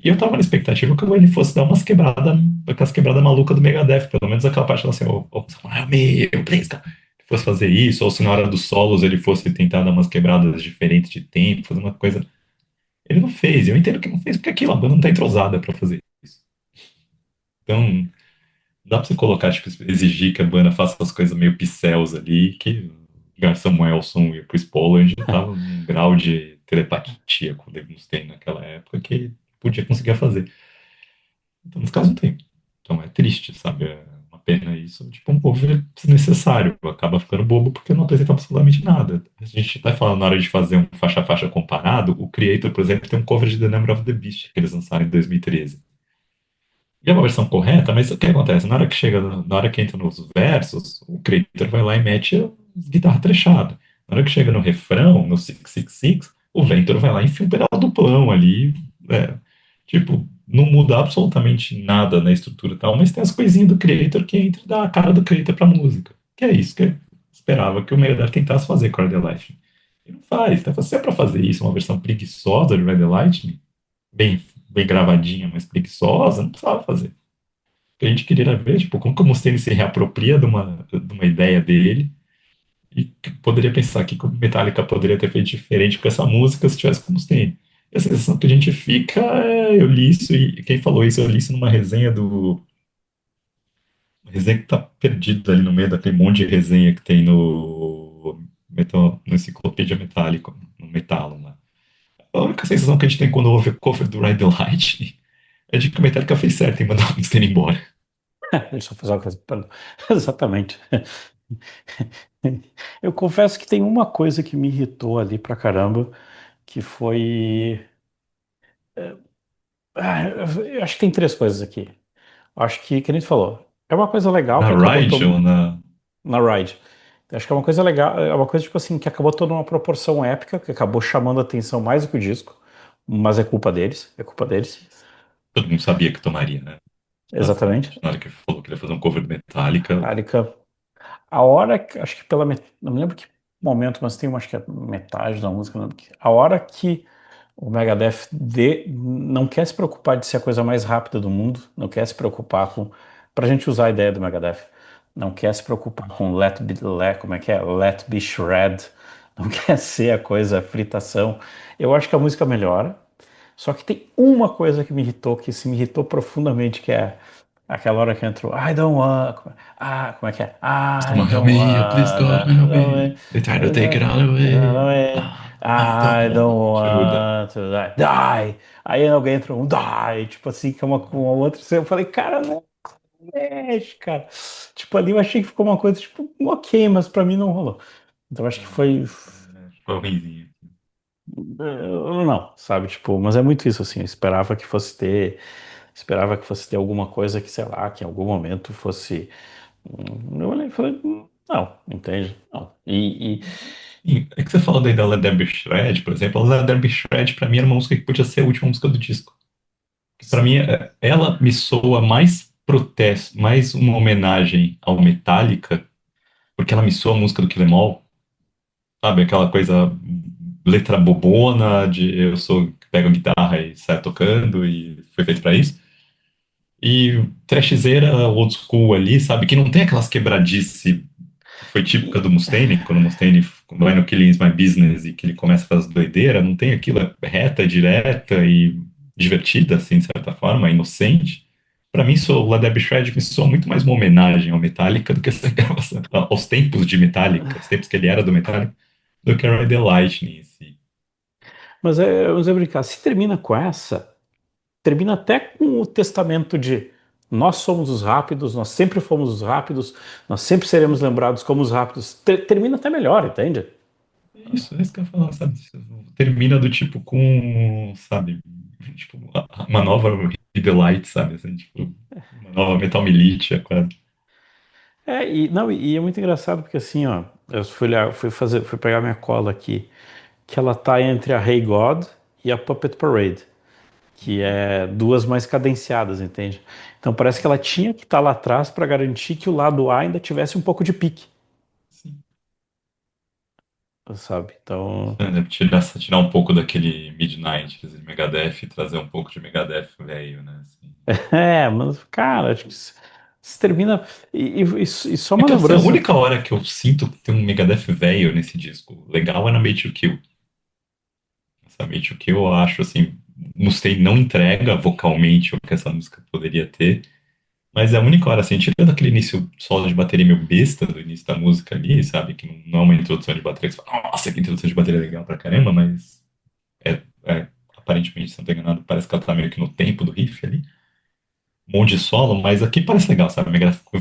E eu tava na expectativa que ele fosse dar aquelas quebradas malucas do Megadeth, pelo menos aquela parte lá assim, ô, Samuel, meu, please, cara. Que fosse fazer isso, ou se na hora dos solos ele fosse tentar dar umas quebradas diferentes de tempo, fazer uma coisa. Ele não fez, eu entendo que não fez, porque aquilo, a banda não tá entrosada pra fazer isso. Então, dá pra você colocar, tipo, exigir que a banda faça as coisas meio pixels ali, que o Garça Samuelson e o Chris Poland estavam num grau de telepatia com o Dave Mustaine naquela época que podia conseguir fazer. Então, nesse caso, não tem. Então, é triste, sabe? É uma pena isso. Tipo, um cover desnecessário. Acaba ficando bobo porque não apresenta absolutamente nada. A gente tá falando na hora de fazer um faixa a faixa comparado. O Creator, por exemplo, tem um cover de The Number of the Beast que eles lançaram em 2013. E é uma versão correta, mas o que acontece? Na hora que entra nos versos, o Creator vai lá e mete a guitarra trechada. Na hora que chega no refrão, no 666, o Ventura vai lá e enfia um pedal duplão ali. é, tipo, não muda absolutamente nada na estrutura e tal, mas tem as coisinhas do Creator que entra e dá a cara do Creator pra música. Que é isso que eu esperava que o Megadeth tentasse fazer com a The Lightning. E não faz. Então, se é pra fazer isso, uma versão preguiçosa de Ride the Lightning, bem, bem gravadinha, mas preguiçosa, não precisava fazer. O que a gente queria era ver, tipo, como que o Mustaine se reapropria de uma ideia dele e que poderia pensar que o Metallica poderia ter feito diferente com essa música se tivesse com o Mustaine. E a sensação que a gente fica eu li isso e quem falou isso, eu li isso numa resenha uma resenha que tá perdida ali no meio daquele monte de resenha que tem no Enciclopédia Metálica, no Metallum lá. A única sensação que a gente tem quando ouve o cover do Ride the Lightning é de que o Metallica fez certo em mandar o Mustaine embora. ele só fez uma coisa. Perdão. Exatamente. Eu confesso que tem uma coisa que me irritou ali pra caramba, que foi Eu acho que tem três coisas aqui. Eu acho que nem tu falou, é uma coisa legal Na que acabou Ride ou tomando na. na Ride. Eu acho que é uma coisa legal, é uma coisa tipo assim, que acabou tomando uma proporção épica, que acabou chamando a atenção mais do que o disco, mas é culpa deles, é culpa deles. Todo mundo sabia que tomaria, né? Exatamente. Na hora que falou que ele ia fazer um cover do Metallica. Metallica. A hora que, acho que não me lembro que momento, mas tem, acho que é metade da música, não lembro a hora que o Megadeth não quer se preocupar de ser a coisa mais rápida do mundo, não quer se preocupar com, pra gente usar a ideia do Megadeth, não quer se preocupar com como é que é? Let Be Shred, não quer ser a coisa fritação. Eu acho que a música melhora, só que tem uma coisa que me irritou, que se me irritou profundamente, que é aquela hora que entrou I don't want. Como é que é? Please I come help don't me, please come wanna. help me. They try to take it all away. I don't I don't want to die. want to die. Die! Aí alguém entrou um die, tipo assim, que é uma com a outra. Eu falei, cara, não mexe, cara. Tipo, ali eu achei que ficou uma coisa, tipo, ok, mas pra mim não rolou. Então acho que foi. Ficou ruimzinho. Não, sabe, tipo, mas é muito isso, assim, eu esperava que fosse ter. Esperava que fosse ter alguma coisa que, sei lá, que em algum momento fosse. Eu olhei e falei, não, entende? Não. E é que você falou daí da Let There Be Shred, por exemplo. A Let There Be Shred, pra mim, era uma música que podia ser a última música do disco. Que pra mim, ela me soa mais protesto, mais uma homenagem ao Metallica, porque ela me soa a música do Kill 'Em All, sabe? Aquela coisa, letra bobona, de eu sou que pego a guitarra e saio tocando, e foi feito pra isso. E trashzeira old school ali, sabe? Que não tem aquelas quebradice que foi típica do e- Mustaine, quando o Mustaine vai no Killing Is My Business e que ele começa a fazer doideira, não tem aquilo, é reta, direta e divertida, assim, de certa forma, inocente. Pra mim, o La Debbie Shred me soa muito mais uma homenagem ao Metallica do que essa gravação, aos tempos de Metallica, os tempos que ele era do Metallica, do que a Ride the Lightning em si. vamos brincar, se termina com essa, termina até com o testamento de nós somos os rápidos, nós sempre fomos os rápidos, nós sempre seremos lembrados como os rápidos. Termina até melhor, entende? É isso que eu ia falar, sabe? Termina do tipo com, sabe, tipo, uma nova Ride the Light, sabe? Assim, tipo, uma nova Metal Militia, quase. E é muito engraçado porque assim, ó, eu fui pegar minha cola aqui, que ela tá entre a Hey God e a Puppet Parade, que é duas mais cadenciadas, entende? Então parece que ela tinha que estar lá atrás para garantir que o lado A ainda tivesse um pouco de pique, Sim. sabe? Então, Tirar um pouco daquele Midnight de Megadeth e trazer um pouco de Megadeth velho, né? Assim. mas cara, acho que se termina e só É uma que assim, a lembrança. única hora que eu sinto que tem um Megadeth velho nesse disco legal é na Made to Kill. Essa Made to Kill eu acho assim, Mustaine não entrega vocalmente o que essa música poderia ter. Mas é a única hora, assim, tirando aquele início solo de bateria meio besta do início da música ali, sabe? Que não é uma introdução de bateria que você fala, nossa, que introdução de bateria legal pra caramba, mas aparentemente, se não tô enganado, parece que ela tá meio que no tempo do riff ali. Um monte de solo, mas aqui parece legal, sabe?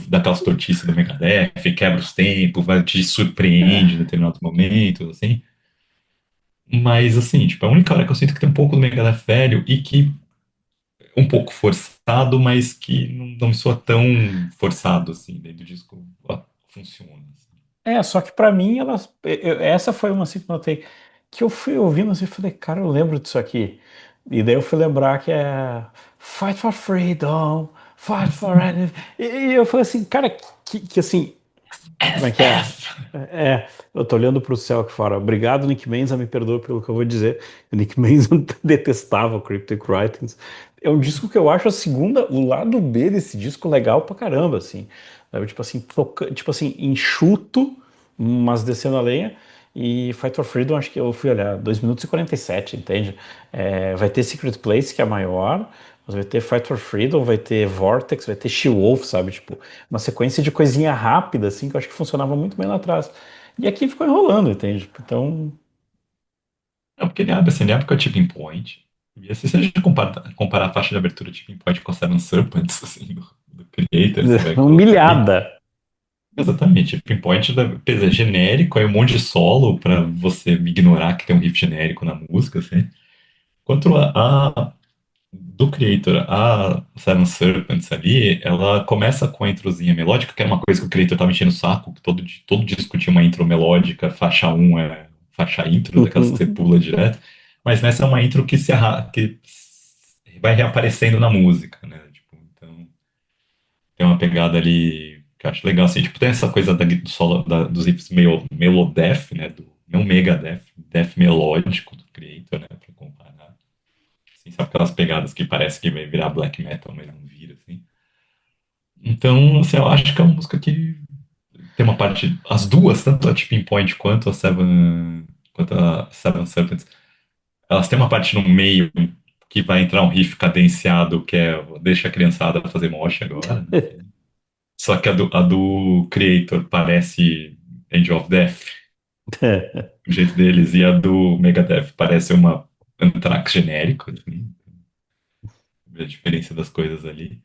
Daquelas tortices do Megadeth, quebra os tempos, vai, te surpreende em determinados momentos, assim. Mas, assim, tipo, é a única hora que eu sinto que tem um pouco do Megadeth velho e que um pouco forçado, mas que não me soa tão forçado assim, dentro do disco funciona. Assim. Só que pra mim essa foi uma assim que eu notei que eu fui ouvindo assim, e falei, cara, eu lembro disso aqui. E daí eu fui lembrar que é Fight for Freedom, Fight for Anything. E eu falei assim, cara, que assim, como é que é? FF! Eu tô olhando pro céu aqui fora. Obrigado, Nick Menza, me perdoa pelo que eu vou dizer. O Nick Menza detestava o Cryptic Writings. É um disco que eu acho o lado B desse disco legal pra caramba, assim. Sabe? Tipo assim, tipo assim, enxuto, mas descendo a lenha. E Fight for Freedom, acho que eu fui olhar, 2 minutos e 47, entende? Vai ter Secret Place, que é a maior, mas vai ter Fight for Freedom, vai ter Vortex, vai ter She-Wolf, sabe? Tipo, uma sequência de coisinha rápida, assim, que eu acho que funcionava muito bem lá atrás. E aqui ficou enrolando, entende? Então, Não, porque ele abre com a Tipping Point. E assim, se a gente comparar a faixa de abertura Tipping Point com Seven Serpents, assim, do Creator, você vai colocar ali. humilhada. Exatamente, Tipping Point é genérico, aí um monte de solo pra você ignorar que tem um riff genérico na música, assim. Quanto do Creator, a Seven Serpents ali, ela começa com a introzinha melódica, que era uma coisa que o Creator tava enchendo o saco, que todo disco tinha uma intro melódica, faixa um é faixa intro, daquelas que você pula direto, mas nessa é uma intro que vai reaparecendo na música, né? Tipo, então tem uma pegada ali que eu acho legal, assim, tipo, tem essa coisa do solo, dos riffs meio melodeath, né? Não megadeath, death melódico do Creator, né? Pra comparar. Assim, sabe aquelas pegadas que parece que vai virar black metal, mas não vira, assim. Então, assim, eu acho que é uma música que tem uma parte, as duas, tanto a Tipping Point quanto a Seven Serpents, elas têm uma parte no meio que vai entrar um riff cadenciado que é deixa a criançada fazer mosh agora, né? Só que a do Creator parece End of Death, o jeito deles, e a do Megadeth parece uma Anthrax genérico, assim, a diferença das coisas ali.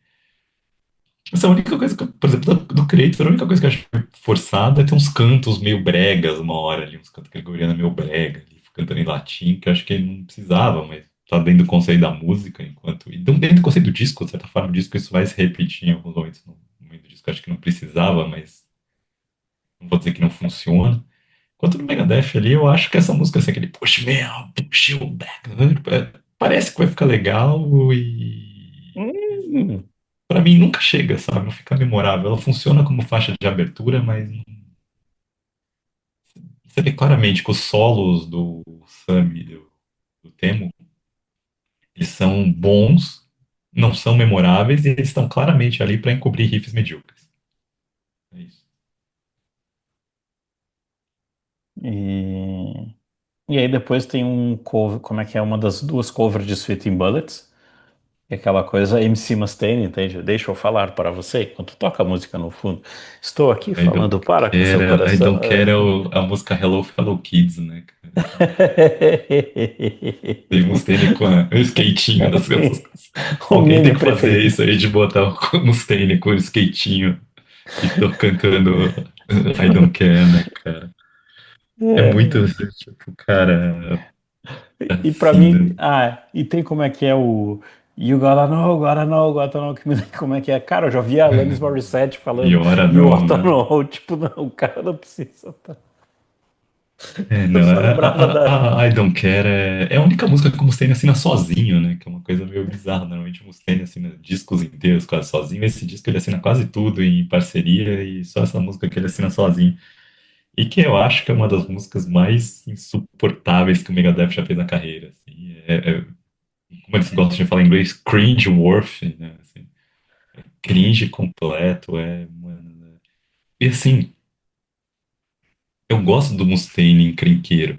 Essa é a única coisa que, por exemplo, do Creator, a única coisa que eu acho forçada é ter uns cantos meio bregas uma hora ali, uns cantos gregorianos meio brega, ali, cantando em latim, que eu acho que ele não precisava, mas tá dentro do conceito da música, enquanto. E dentro do conceito do disco, de certa forma, o disco isso vai se repetir em alguns momentos no meio do disco, eu acho que não precisava, mas não vou dizer que não funciona. Enquanto no Megadeth ali, eu acho que essa música, assim, aquele push me out, push you back, né? Parece que vai ficar legal e. Hum, Pra mim nunca chega, sabe? Não fica memorável. Ela funciona como faixa de abertura, mas você vê claramente que os solos do Sam e do Temo, eles são bons, não são memoráveis e eles estão claramente ali para encobrir riffs medíocres. É isso. e, e aí depois tem um cover, como é que é? Uma das duas covers de Sweating Bullets, que é aquela coisa MC Mustaine, entende? Deixa eu falar para você, enquanto toca a música no fundo. Estou aqui falando para com seu I coração. don't care é a música Hello Fellow Kids, né, cara? Dave Mustaine com o skatinho das coisas. O Alguém tem meme que fazer preferido. isso aí de botar o Mustaine com o skatinho e tô cantando I don't care, né, cara? É muito, É. tipo, cara, E pra assim, mim, né? e tem como é que é o gotta know, como é que é? Cara, eu já vi a Alanis Morissette falando Iora You não, oughta né? know, tipo, não, o cara não precisa, tá? É, Eu não, só lembrava da. I Don't Care é a única música que o Mustaine assina sozinho, né? Que é uma coisa meio bizarra. Normalmente o Mustaine assina discos inteiros quase sozinho. Esse disco ele assina quase tudo em parceria e só essa música que ele assina sozinho. E que eu acho que é uma das músicas mais insuportáveis que o Megadeth já fez na carreira. Assim. Como eles gostam de falar em inglês, cringe-worthy, né? Assim, cringe completo, mano. Né? E assim, eu gosto do Mustaine encrenqueiro.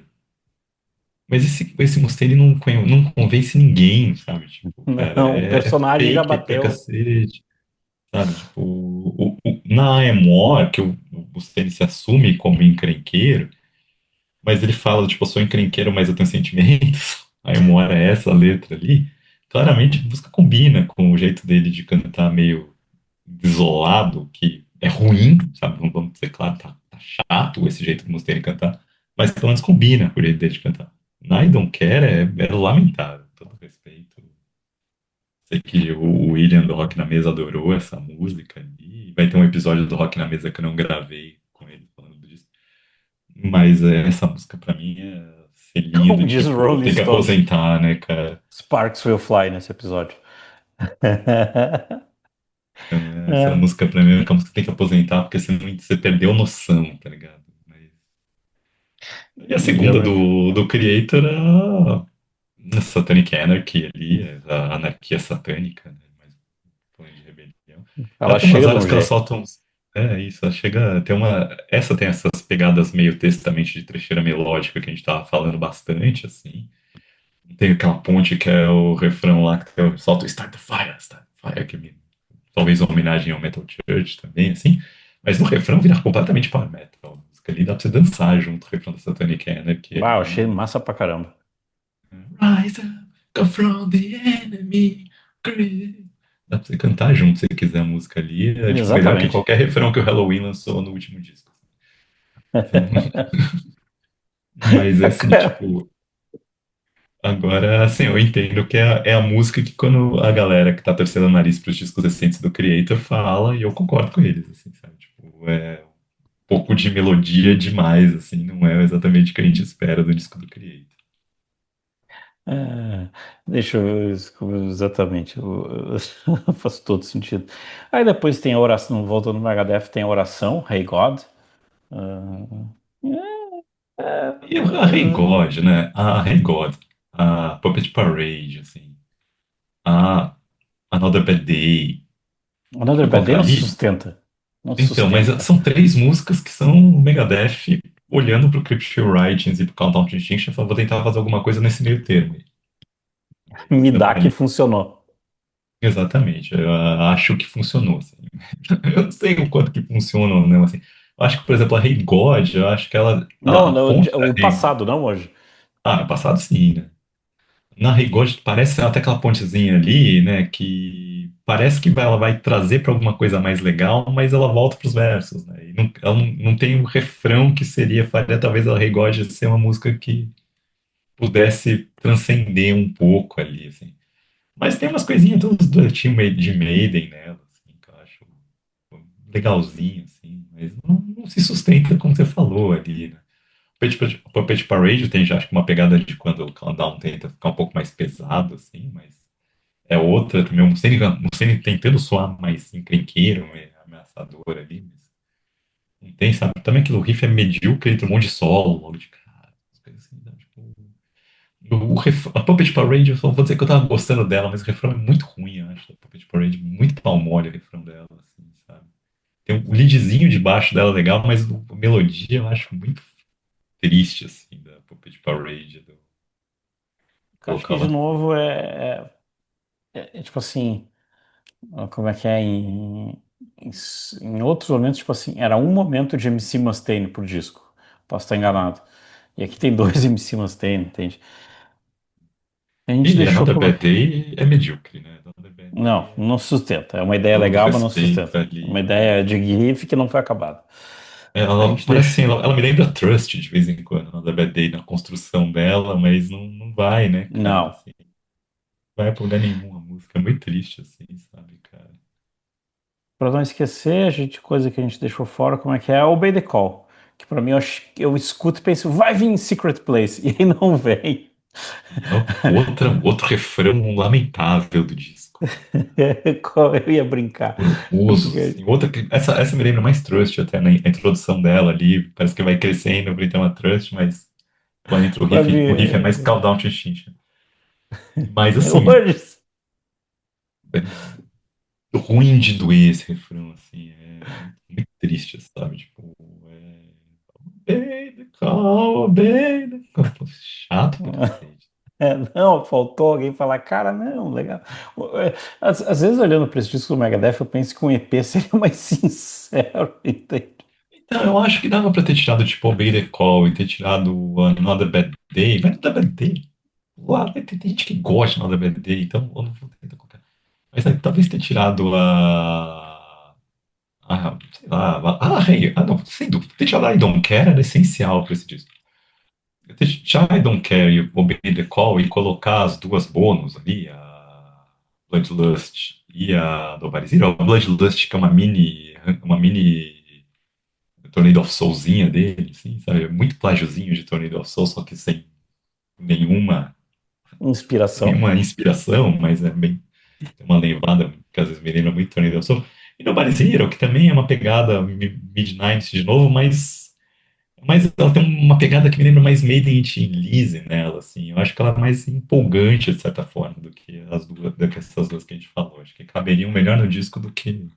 Mas esse Mustaine não convence ninguém, sabe? Tipo, cara, Não, o é personagem já fake pra bateu. cacete, sabe? Tipo, na I Am War, que o Mustaine se assume como encrenqueiro, mas ele fala, tipo, eu sou encrenqueiro, mas eu tenho sentimentos. I Am War é essa letra ali. Claramente a música combina com o jeito dele de cantar meio desolado, que é ruim, sabe? Vamos dizer, claro, tá chato esse jeito do Mustaine cantar, mas pelo menos combina com o jeito dele de cantar. I Don't Care é lamentável, com todo respeito. Sei que o William do Rock na Mesa adorou essa música e vai ter um episódio do Rock na Mesa que eu não gravei com ele falando disso. Mas essa música pra mim é selinho Como do diz o tipo, Rolling tem que Stones, aposentar, né, cara? Sparks will fly nesse episódio. Essa É. música pra mim é uma música que tem que aposentar porque senão você perdeu noção, tá ligado? E a E segunda do Creator a Satanic Anarchy ali, a anarquia satânica, né? Mas falando de rebelião. Ela ela tem umas chega de um horas que ela jeito. solta uns. É isso, ela chega. Tem uma. Essa tem essas pegadas meio textamente de trecheira melódica que a gente tava falando bastante, assim. Tem aquela ponte que é o refrão lá que solta o Start the Fire, talvez uma homenagem ao Metal Church também, assim. Mas no refrão vira completamente power metal. A música ali dá pra você dançar junto, o refrão da Satanic Anarchy Bah, eu achei ali. massa pra caramba. Rise up, confront the enemy. Great. Dá pra você cantar junto se você quiser a música ali. É tipo melhor que Exatamente. qualquer refrão que o Halloween lançou no último disco. Então, mas A assim, cara- tipo, Agora, assim, eu entendo que é a música que quando a galera que tá torcendo o nariz pros discos recentes do Creator fala, e eu concordo com eles, assim, sabe? Tipo, é um pouco de melodia demais, assim, não é exatamente o que a gente espera do disco do Creator. É, deixa eu exatamente, faz todo sentido. Aí depois tem a oração, voltando no Megadeth, tem a oração, Hey God. Ah, é, E a Hey God, né? A Hey God, a Puppet Parade, assim, a Another Bad Day. Another Deixa eu Bad Day colocar não se ali. sustenta. Não se Então, mas sustenta. são três músicas que são o Megadeth olhando pro Cryptid Writings e pro Countdown to Extinction e falando, vou tentar fazer alguma coisa nesse meio termo. Me Essa dá pra que mim, funcionou. exatamente. Eu acho que funcionou, assim. Eu não sei o quanto que funciona ou não, assim. Eu acho que, por exemplo, a Hey God, eu acho que ela, Não, a não, ponte da o Hey... passado, não hoje. Ah, no passado sim, né? Na Hey God parece até aquela pontezinha ali, né, que parece que ela vai trazer para alguma coisa mais legal, mas ela volta para os versos, né? E não, ela não tem um refrão que seria, faria talvez a Hey God ser uma música que pudesse transcender um pouco ali, assim. Mas tem umas coisinhas todas do Team de Maiden nela, assim, que eu acho legalzinho, assim, mas não se sustenta como você falou ali, né? Puppet Parade tem já acho que uma pegada de quando o Countdown tenta ficar um pouco mais pesado, assim, mas é outra também, o Mustaine tentando soar mais encrenqueiro, ameaçador ali, mas não tem, sabe? Também aquele riff é medíocre, entra um monte de solo logo de cara, as coisas assim, sabe? Tipo, a Puppet Parade, eu só vou dizer que eu tava gostando dela, mas o refrão é muito ruim, eu acho, da Puppet Parade, muito pau mole o refrão dela, assim, sabe? Tem um leadzinho de baixo dela legal, mas a melodia eu acho muito triste, assim, da Puppet Parade, do Eu acho que, de colocá-la. novo, é tipo assim, como é que é? Em, em outros momentos, tipo assim, era um momento de MC Mustaine por disco. Posso estar enganado. E aqui tem dois MC Mustaine, entende? A gente E deixou Another por. Bad Day é medíocre, né? Another Bad Não, Day é não sustenta. É uma ideia todo legal, mas não respeito sustenta. É uma ali, né? ideia de riff que não foi acabada. A Ela gente parece deixou. assim, ela me lembra Trust de vez em quando, Another Bad Day na construção dela, mas não vai, né, cara? Não. Assim, não vai pra lugar nenhum a música. É muito triste, assim, sabe, cara? Pra não esquecer, a gente, coisa que a gente deixou fora, como é que é? Obey the Call. Que pra mim eu escuto e penso, vai vir em Secret Place. E aí não vem. Outro refrão lamentável do disco, né, cara? Eu ia brincar. Horroroso, assim. Essa me lembra mais Trust, até na introdução dela ali. Parece que vai crescendo pra ter uma Trust, mas quando entra Pra o riff é mais mim, Countdown to Extinction. Mas, assim, hoje. ruim de doer esse refrão, assim. É muito, muito triste, sabe? Tipo, Baby, call, baby. Chato pra cacete. Não, faltou alguém falar, cara, não, legal. Às vezes, olhando para esse disco do Megadeth, eu penso que um EP seria mais sincero, entende? Então, eu acho que dava pra ter tirado, tipo, Obey the Call e ter tirado Another Bad Day. Mas Another Bad Day, lá, tem gente que gosta de Another Bad Day, então eu não vou tentar colocar. Mas talvez ter tirado sei lá, não, sem dúvida. Ter tirado a I Don't Care era essencial pra esse disco. Já I Don't Care e Obey the Call e colocar as duas bônus ali, a Bloodlust e a Nobody Zero. A Bloodlust, que é uma mini Tornado of Soulzinha dele, assim, sabe? É muito plágiozinho de Tornado of Soul, só que sem nenhuma, Inspiração. nenhuma inspiração, mas é bem, tem uma levada que às vezes me lembra muito Tornado of Soul. E Nobody Zero, que também é uma pegada Mid-90s de novo, mas ela tem uma pegada que me lembra mais Maiden e Tin Lizzy nela, assim. Eu acho que ela é mais empolgante, de certa forma, do que essas duas que a gente falou. Acho que caberiam melhor no disco do que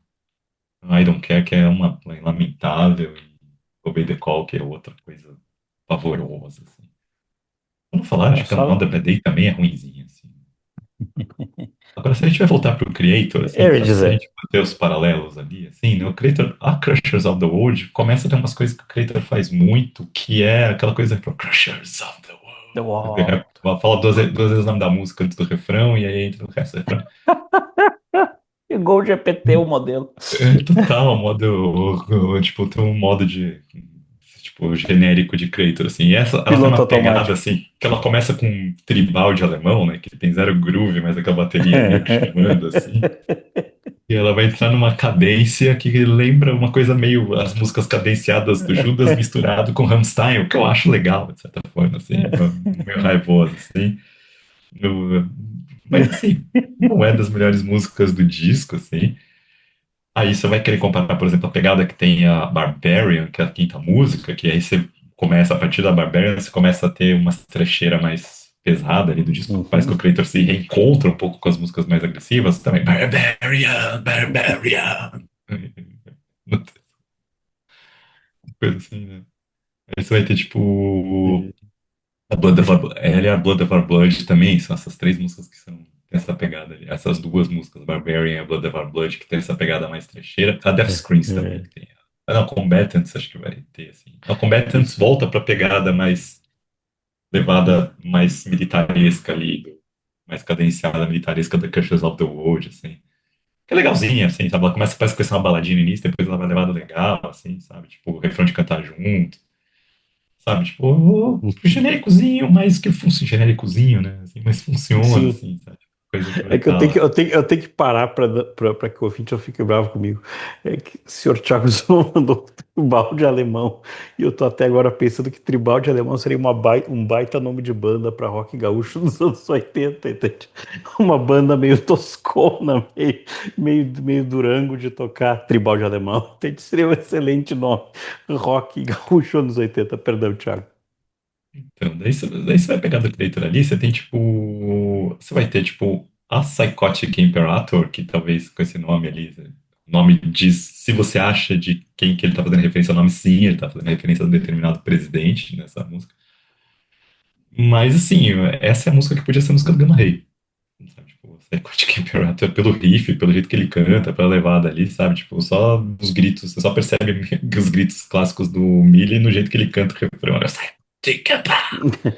I Don't Care, que é uma lamentável, e Obey the Call, que é outra coisa pavorosa, assim. Vamos falar, É acho que a Another só. Bad Day também é ruimzinha, assim. Agora, se a gente vai voltar pro Creator, assim, Eu ia sabe, se a gente dizer. manter os paralelos ali, assim, no Creator, a Crushers of the World começa a ter umas coisas que o Creator faz muito, que é aquela coisa pro Crushers of the The World. Wall. Fala duas vezes o nome da música antes do refrão, e aí entra o resto do refrão. Igual o GPT, o modelo. É total, tipo, tem um modo de, tipo, o genérico de Kratos, assim. E ela tem Piloto uma pegada, automático. assim, que ela começa com um tribal de alemão, né? Que tem zero groove, mas aquela bateria meio que chamando, assim. E ela vai entrar numa cadência que lembra uma coisa meio as músicas cadenciadas do Judas misturado com Rammstein, o que eu acho legal, de certa forma, assim, meio raivoso, assim. No- Mas, assim, não é das melhores músicas do disco, assim. Aí você vai querer comparar, por exemplo, a pegada que tem a Barbarian, que é a quinta música, que aí você começa, a partir da Barbarian, você começa a ter uma trecheira mais pesada ali do disco. Parece que o Uhum. Creator se reencontra um pouco com as músicas mais agressivas também. Barbarian, Barbarian. Coisa assim, né? Aí você vai ter, tipo, a Blood of Our, ela e a Blood of Our Blood também, são essas três músicas que são, tem essa pegada ali. Essas duas músicas, Barbarian e a Blood of Our Blood, que tem essa pegada mais trecheira. A Death Screens também, que tem. Ah, não, Combatants acho que vai ter, assim. A Combatants volta pra pegada mais levada, mais militaresca ali, mais cadenciada militaresca da Curses of the World, assim. Que é legalzinha, assim, sabe? Ela começa, parece que vai ser uma baladinha no início, depois ela vai levando legal, assim, sabe? Tipo, o refrão de cantar junto. Sabe, tipo, genéricozinho, mas que funciona, genéricozinho, né? Assim, mas funciona, Sim. assim, sabe? Coisa que É vai que eu estar tenho que, lá. eu tenho que parar para que o ouvinte não fique bravo comigo. É que o senhor Thiago Zuma mandou tribal de alemão e eu tô até agora pensando que tribal de alemão seria um baita nome de banda para rock gaúcho dos anos 80, entende? Uma banda meio toscona, meio Durango de tocar tribal de alemão. Entende? Seria um excelente nome. Rock gaúcho anos 80, perdão, Thiago. Então, daí você vai pegar do Creator ali, você tem, tipo... Você vai ter, tipo, a Psychotic Imperator, que talvez com esse nome ali... O nome diz, se você acha de quem que ele tá fazendo referência ao nome, sim, ele tá fazendo referência a um determinado presidente nessa música. Mas, assim, essa é a música que podia ser a música do Gamma Ray. Sabe? Tipo, Psychotic Imperator pelo riff, pelo jeito que ele canta, pela levada ali, sabe? Tipo, só os gritos, você só percebe os gritos clássicos do Millie no jeito que ele canta o refrão, né? Psychotic Imperator.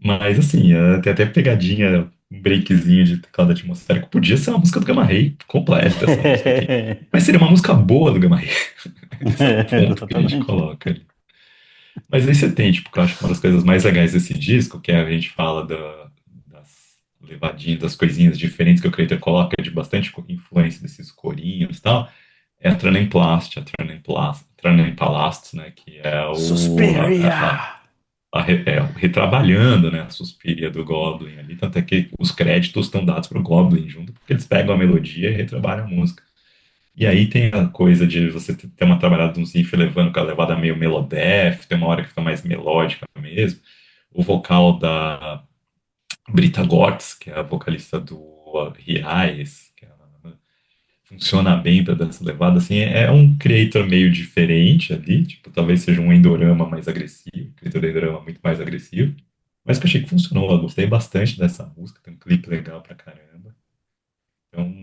Mas, assim, tem até pegadinha, um breakzinho de teclado atmosférico. Podia ser uma música do Gamma Ray, completa essa música aqui. Mas seria uma música boa do Gamma Ray. Esse é o ponto que a gente Exatamente. coloca ali. Mas aí você tem, tipo, que eu acho que uma das coisas mais legais desse disco, que é a gente fala das levadinhas, das coisinhas diferentes que o Creator coloca, de bastante influência desses corinhos e tal, é a Tranempalast, né, que é Suspiria! o retrabalhando, né, a Suspiria do Goblin ali, tanto é que os créditos estão dados para o Goblin junto, porque eles pegam a melodia e retrabalham a música. E aí tem a coisa de você ter uma trabalhada de um riff levando com a levada meio melodeath, tem uma hora que fica mais melódica mesmo. O vocal da Brita Gortz, que é a vocalista do Rise, que funciona bem para dar essa levada, assim, é um creator meio diferente ali, tipo, talvez seja um endorama mais agressivo, creator de endorama muito mais agressivo, mas que eu achei que funcionou, eu gostei bastante dessa música, tem um clipe legal pra caramba. Então,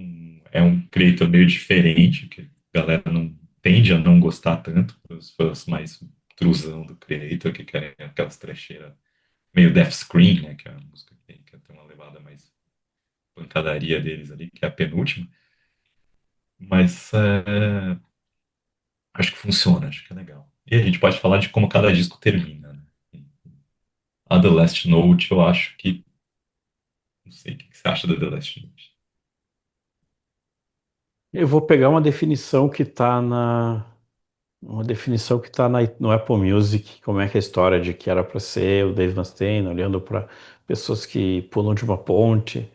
é um creator meio diferente, que a galera não tende a não gostar tanto, os fãs mais truzão do creator, que querem aquelas trecheiras meio Death Screen, né, que é a música que tem uma levada mais pancadaria deles ali, que é a penúltima. Mas acho que funciona, acho que é legal. E a gente pode falar de como cada disco termina, né? A The Last Note, eu acho que. Não sei o que você acha da The Last Note. Eu vou pegar uma definição que tá no Apple Music, como é que é a história de que era para ser o Dave Mustaine olhando para pessoas que pulam de uma ponte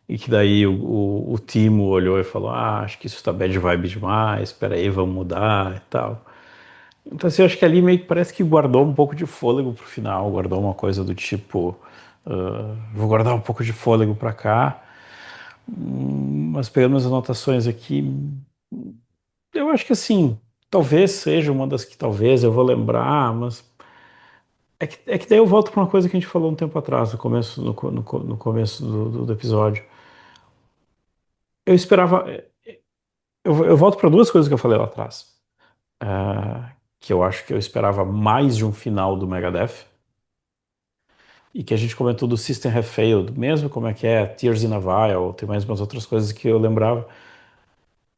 e que daí o Timo olhou e falou, acho que isso tá bad vibe demais, espera aí, vamos mudar e tal. Então assim, eu acho que ali meio que parece que guardou um pouco de fôlego pro final, guardou uma coisa do tipo, vou guardar um pouco de fôlego para cá. Mas pegando as anotações aqui, eu acho que assim, talvez seja uma das que talvez eu vou lembrar, mas é que daí eu volto para uma coisa que a gente falou um tempo atrás, no começo do episódio. Eu esperava. Eu volto para duas coisas que eu falei lá atrás. Que eu acho que eu esperava mais de um final do Megadeth. E que a gente comentou do System Have Failed, mesmo como é que é, Tears in a Vial, tem mais umas outras coisas que eu lembrava.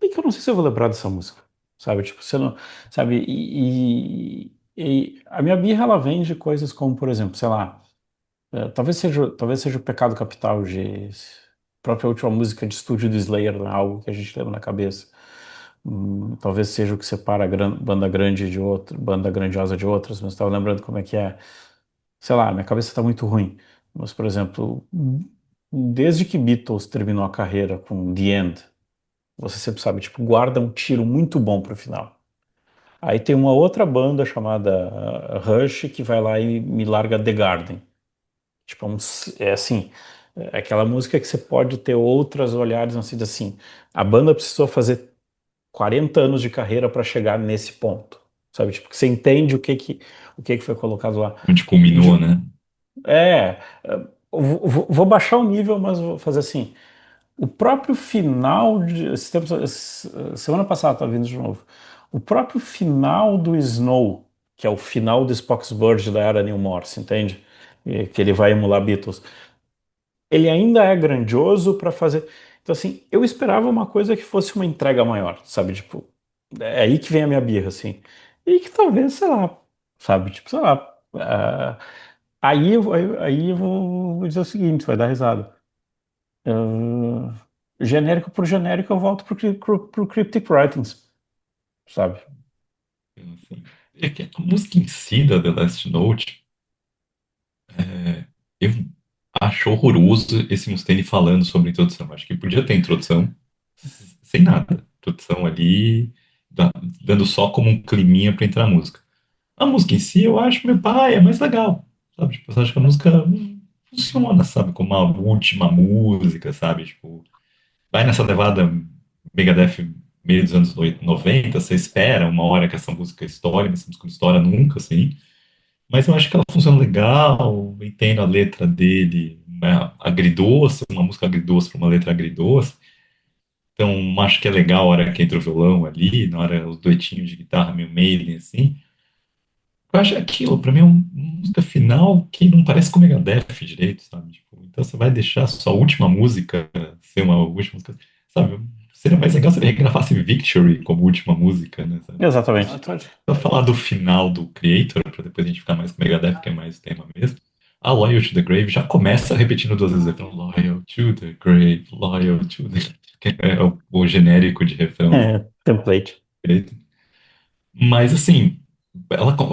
E que eu não sei se eu vou lembrar dessa música. Sabe? Tipo, você não. Sabe? E a minha birra, ela vem de coisas como, por exemplo, sei lá, talvez seja o pecado capital de própria última música de estúdio do Slayer, não é algo que a gente leva na cabeça. Talvez seja o que separa a banda grande de outra, banda grandiosa de outras, mas estava lembrando como é que é. Sei lá, minha cabeça está muito ruim. Mas, por exemplo, desde que Beatles terminou a carreira com The End, você sempre sabe, tipo, guarda um tiro muito bom pro final. Aí tem uma outra banda chamada Rush que vai lá e me larga The Garden. Tipo, é assim, é aquela música que você pode ter outros olhares, assim. A banda precisou fazer 40 anos de carreira para chegar nesse ponto, sabe? Tipo, que você entende o que que foi colocado lá. Onde culminou, De- né? vou baixar o nível, mas vou fazer assim. O próprio final semana passada estava vindo de novo. O próprio final do Snow, que é o final do Spock's Bird da era Neil Morse, entende? Que ele vai emular Beatles. Ele ainda é grandioso para fazer. Então, assim, eu esperava uma coisa que fosse uma entrega maior, sabe? Tipo, é aí que vem a minha birra, assim. E que talvez, sei lá, sabe? Tipo, sei lá. Aí eu vou dizer o seguinte, vai dar risada. Ah, genérico por genérico, eu volto pro Cryptic Writings, sabe? Então, assim, é que a música em si da The Last Note, eu acho horroroso esse Mustaine falando sobre introdução. Acho que podia ter introdução sem nada. Introdução ali, dando só como um climinha pra entrar a música. A música em si, eu acho, meu pai, é mais legal. Sabe? Tipo, eu acho que a música funciona, sabe? Como uma última música, sabe? Tipo, vai nessa levada Megadeth meio dos anos 90, você espera uma hora que essa música estoure, mas essa música não estoura nunca, assim. Mas eu acho que ela funciona legal, entendo a letra dele, né, agridoce, uma música agridoce para uma letra agridoce. Então, acho que é legal a hora que entra o violão ali, na hora os duetinhos de guitarra meio Maiden, assim. Eu acho aquilo, pra mim, é uma música final que não parece com o Megadeth direito, sabe? Tipo, então você vai deixar a sua última música ser uma última música, sabe? Seria mais legal se ele regravasse Victory como última música, né? Sabe? Exatamente. Então, Pra falar do final do Creator, pra depois a gente ficar mais com o Megadeth, que é mais o tema mesmo. A Loyal to the Grave já começa repetindo duas vezes o refrão Loyal to the Grave, Loyal to the... que é o genérico de refrão do template. Creator. Mas assim,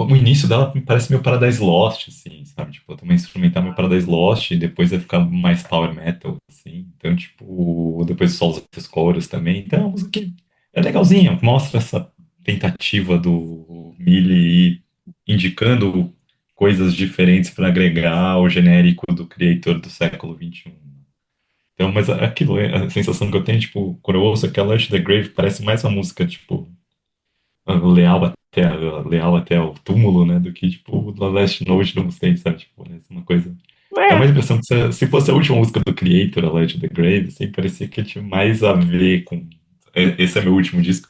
o início dela me parece meio Paradise Lost, assim, sabe? Tipo, também instrumental meio Paradise Lost, e depois vai ficar mais power metal, assim. Então, tipo, depois só os outros coros também. Então, é uma música que é legalzinha, mostra essa tentativa do Millie ir indicando coisas diferentes para agregar ao genérico do Creator do século XXI. Então, mas aquilo, a sensação que eu tenho, tipo, quando eu ouço aquela Lush the Grave, parece mais uma música, tipo, leal até o túmulo, né? Do que, tipo, o The Last Note do Mustaine, sabe? Tipo, né, uma coisa. Dá mais É, impressão que se fosse a última música do Creator, a Light the Grave, assim, parecia que tinha mais a ver com. Esse é meu último disco,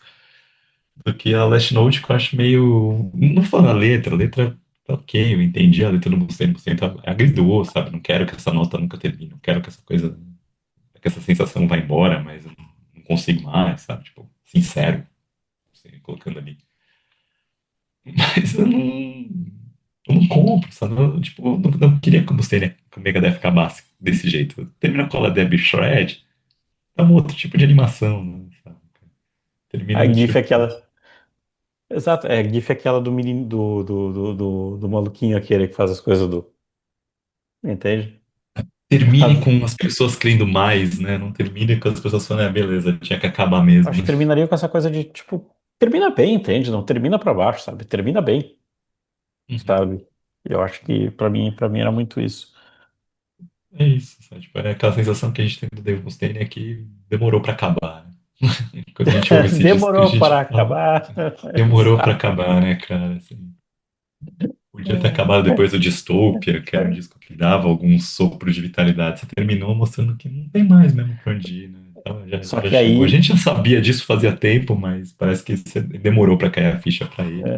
do que a Last Note, que eu acho meio. Não falando a letra tá ok, eu entendi a letra do Mustaine, o Mustaine tá, agridou, sabe? Não quero que essa nota nunca termine, não quero que essa coisa, que essa sensação vá embora, mas eu não consigo mais, sabe? Tipo, sincero, assim, colocando ali. Mas eu não compro, sabe? Eu, tipo, não queria que que o Megadeth acabasse desse jeito. Termina com a Debbie Shred, é um outro tipo de animação, né, sabe? a Termina GIF é tipo. aquela. Exato, a GIF é aquela do menino, do maluquinho aquele que faz as coisas do. Entende? Termine Faz- com as pessoas querendo mais, né? Não termine com as pessoas falando, beleza, tinha que acabar mesmo, Acho né? que terminaria com essa coisa de, tipo, termina bem, entende? Não termina pra baixo, sabe? Termina bem, Uhum. sabe? Eu acho que pra mim era muito isso. É isso, sabe? Tipo, é aquela sensação que a gente tem do Dave Mustaine é que demorou pra acabar, né? Quando a gente ouve esse disco, a Demorou gente para fala, acabar. demorou pra Exato. acabar, né, cara? Assim, podia ter acabado depois do Dystopia, que era um disco que dava alguns sopros de vitalidade. Você terminou mostrando que não tem mais mesmo pra onde ir, né? Então, Só já que chegou. A aí, gente já sabia disso fazia tempo, mas parece que demorou pra cair a ficha pra ele.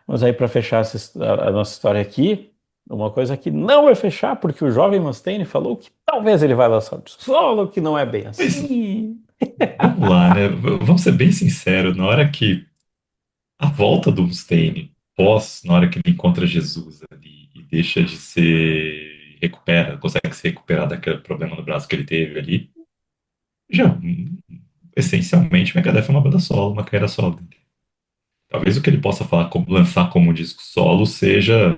mas aí para fechar a nossa história aqui, uma coisa que não vai fechar, porque o jovem Mustaine falou que talvez ele vai lançar um disco solo, que não é bem Mas assim. vamos lá, né? Vamos ser bem sinceros. Na hora que a volta do Mustaine na hora que ele encontra Jesus ali e deixa de ser, recupera, consegue se recuperar daquele problema no braço que ele teve ali, já, essencialmente, Megadeth é uma banda solo, uma carreira solo. Talvez o que ele possa falar, lançar como disco solo seja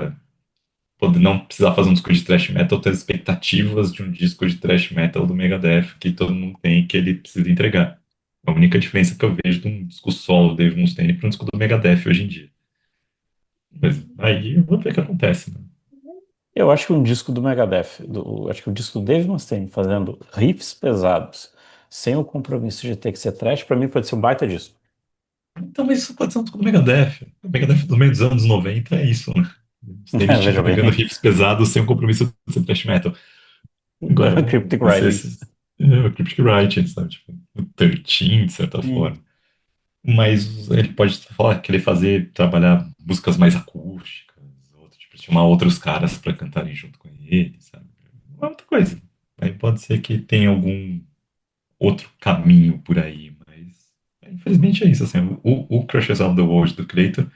poder não precisar fazer um disco de thrash metal, ter as expectativas de um disco de thrash metal do Megadeth que todo mundo tem que ele precisa entregar. A única diferença que eu vejo de um disco solo do Dave Mustaine para um disco do Megadeth hoje em dia. Mas aí vamos ver o que acontece, né? Eu acho que um disco do Megadeth, acho que o disco do Dave Mustaine fazendo riffs pesados, sem o compromisso de ter que ser trash, pra mim pode ser um baita disco. Então, mas isso pode ser um disco do Megadeth. O Megadeth do meio dos anos 90 é isso, né? O Mustaine Veja pegando bem, riffs pesados sem o compromisso de ser thrash metal. Agora, Cryptic esses, Writings. o Cryptic Writing, sabe? Tipo, o 13, de certa Hum. forma. Mas ele pode falar, querer fazer, trabalhar músicas mais acústicas, outro, tipo, chamar outros caras para cantarem junto com ele, sabe? É outra coisa. Aí pode ser que tenha algum outro caminho por aí, mas infelizmente é isso, assim, o Crushes of the World do Creator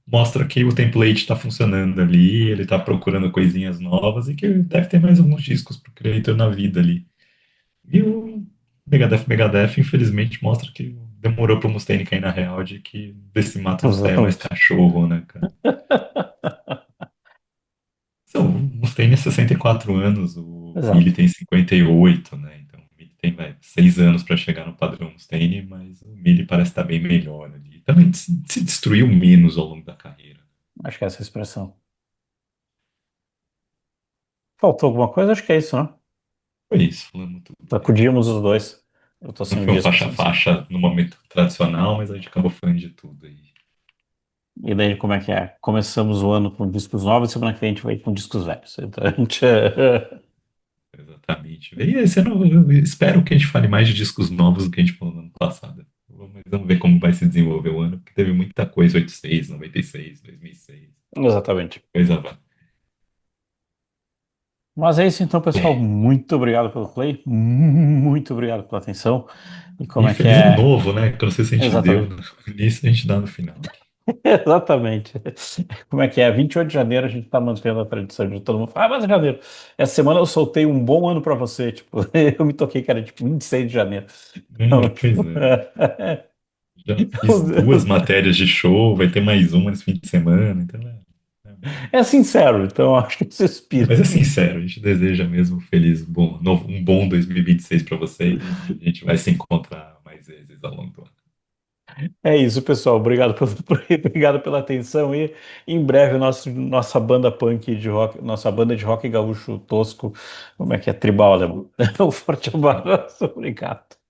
mostra que o template está funcionando ali, ele está procurando coisinhas novas e que deve ter mais alguns discos pro Creator na vida ali. E o Megadeth, infelizmente, mostra que demorou pro Mustaine cair na real de que desse mato não sai mais Exatamente. cachorro, né, cara? Então, o Mustaine é 64 anos, o Millie Exato. tem 58, né? Então, o Millie tem, 6 anos para chegar no padrão Mustaine, mas o Millie parece estar bem melhor ali. Também se destruiu menos ao longo da carreira. Acho que é essa a expressão. Faltou alguma coisa? Acho que é isso, né? Foi isso, falando tudo aí. Sacudimos os dois. Eu tô Não sem foi um disco, sem sim. faixa-faixa no momento tradicional, mas a gente acabou falando de tudo aí. E daí, como é que é? Começamos o ano com discos novos, semana que vem a gente vai com discos velhos. Então, a gente... Exatamente. E esse ano eu espero que a gente fale mais de discos novos do que a gente falou no ano passado. Vamos ver como vai se desenvolver o ano, porque teve muita coisa, 86, 96, 2006. Exatamente. Coisa vai. Mas é isso então, pessoal. Muito obrigado pelo play. Muito obrigado pela atenção. E como E é que feliz ano é? novo, né? Que eu não sei se a gente deu Exatamente. no início, a gente dá no final. Exatamente. Como é que é? 28 de janeiro a gente tá mantendo a tradição de todo mundo falar, mas é janeiro. Essa semana eu soltei um bom ano pra você. Tipo, eu me toquei que era tipo 26 de janeiro. Então, Pois tipo, é. Já fiz duas matérias de show, vai ter mais uma nesse fim de semana, então é sincero, então acho que esse mas é espírito. sincero, a gente deseja mesmo um bom 2026 para vocês e a gente vai se encontrar mais vezes ao longo do ano. É isso, pessoal. Obrigado pelo, obrigado pela atenção e em breve nossa banda punk de rock, nossa banda de rock gaúcho tosco, como é que é? Tribal alemão. Um forte abraço, obrigado.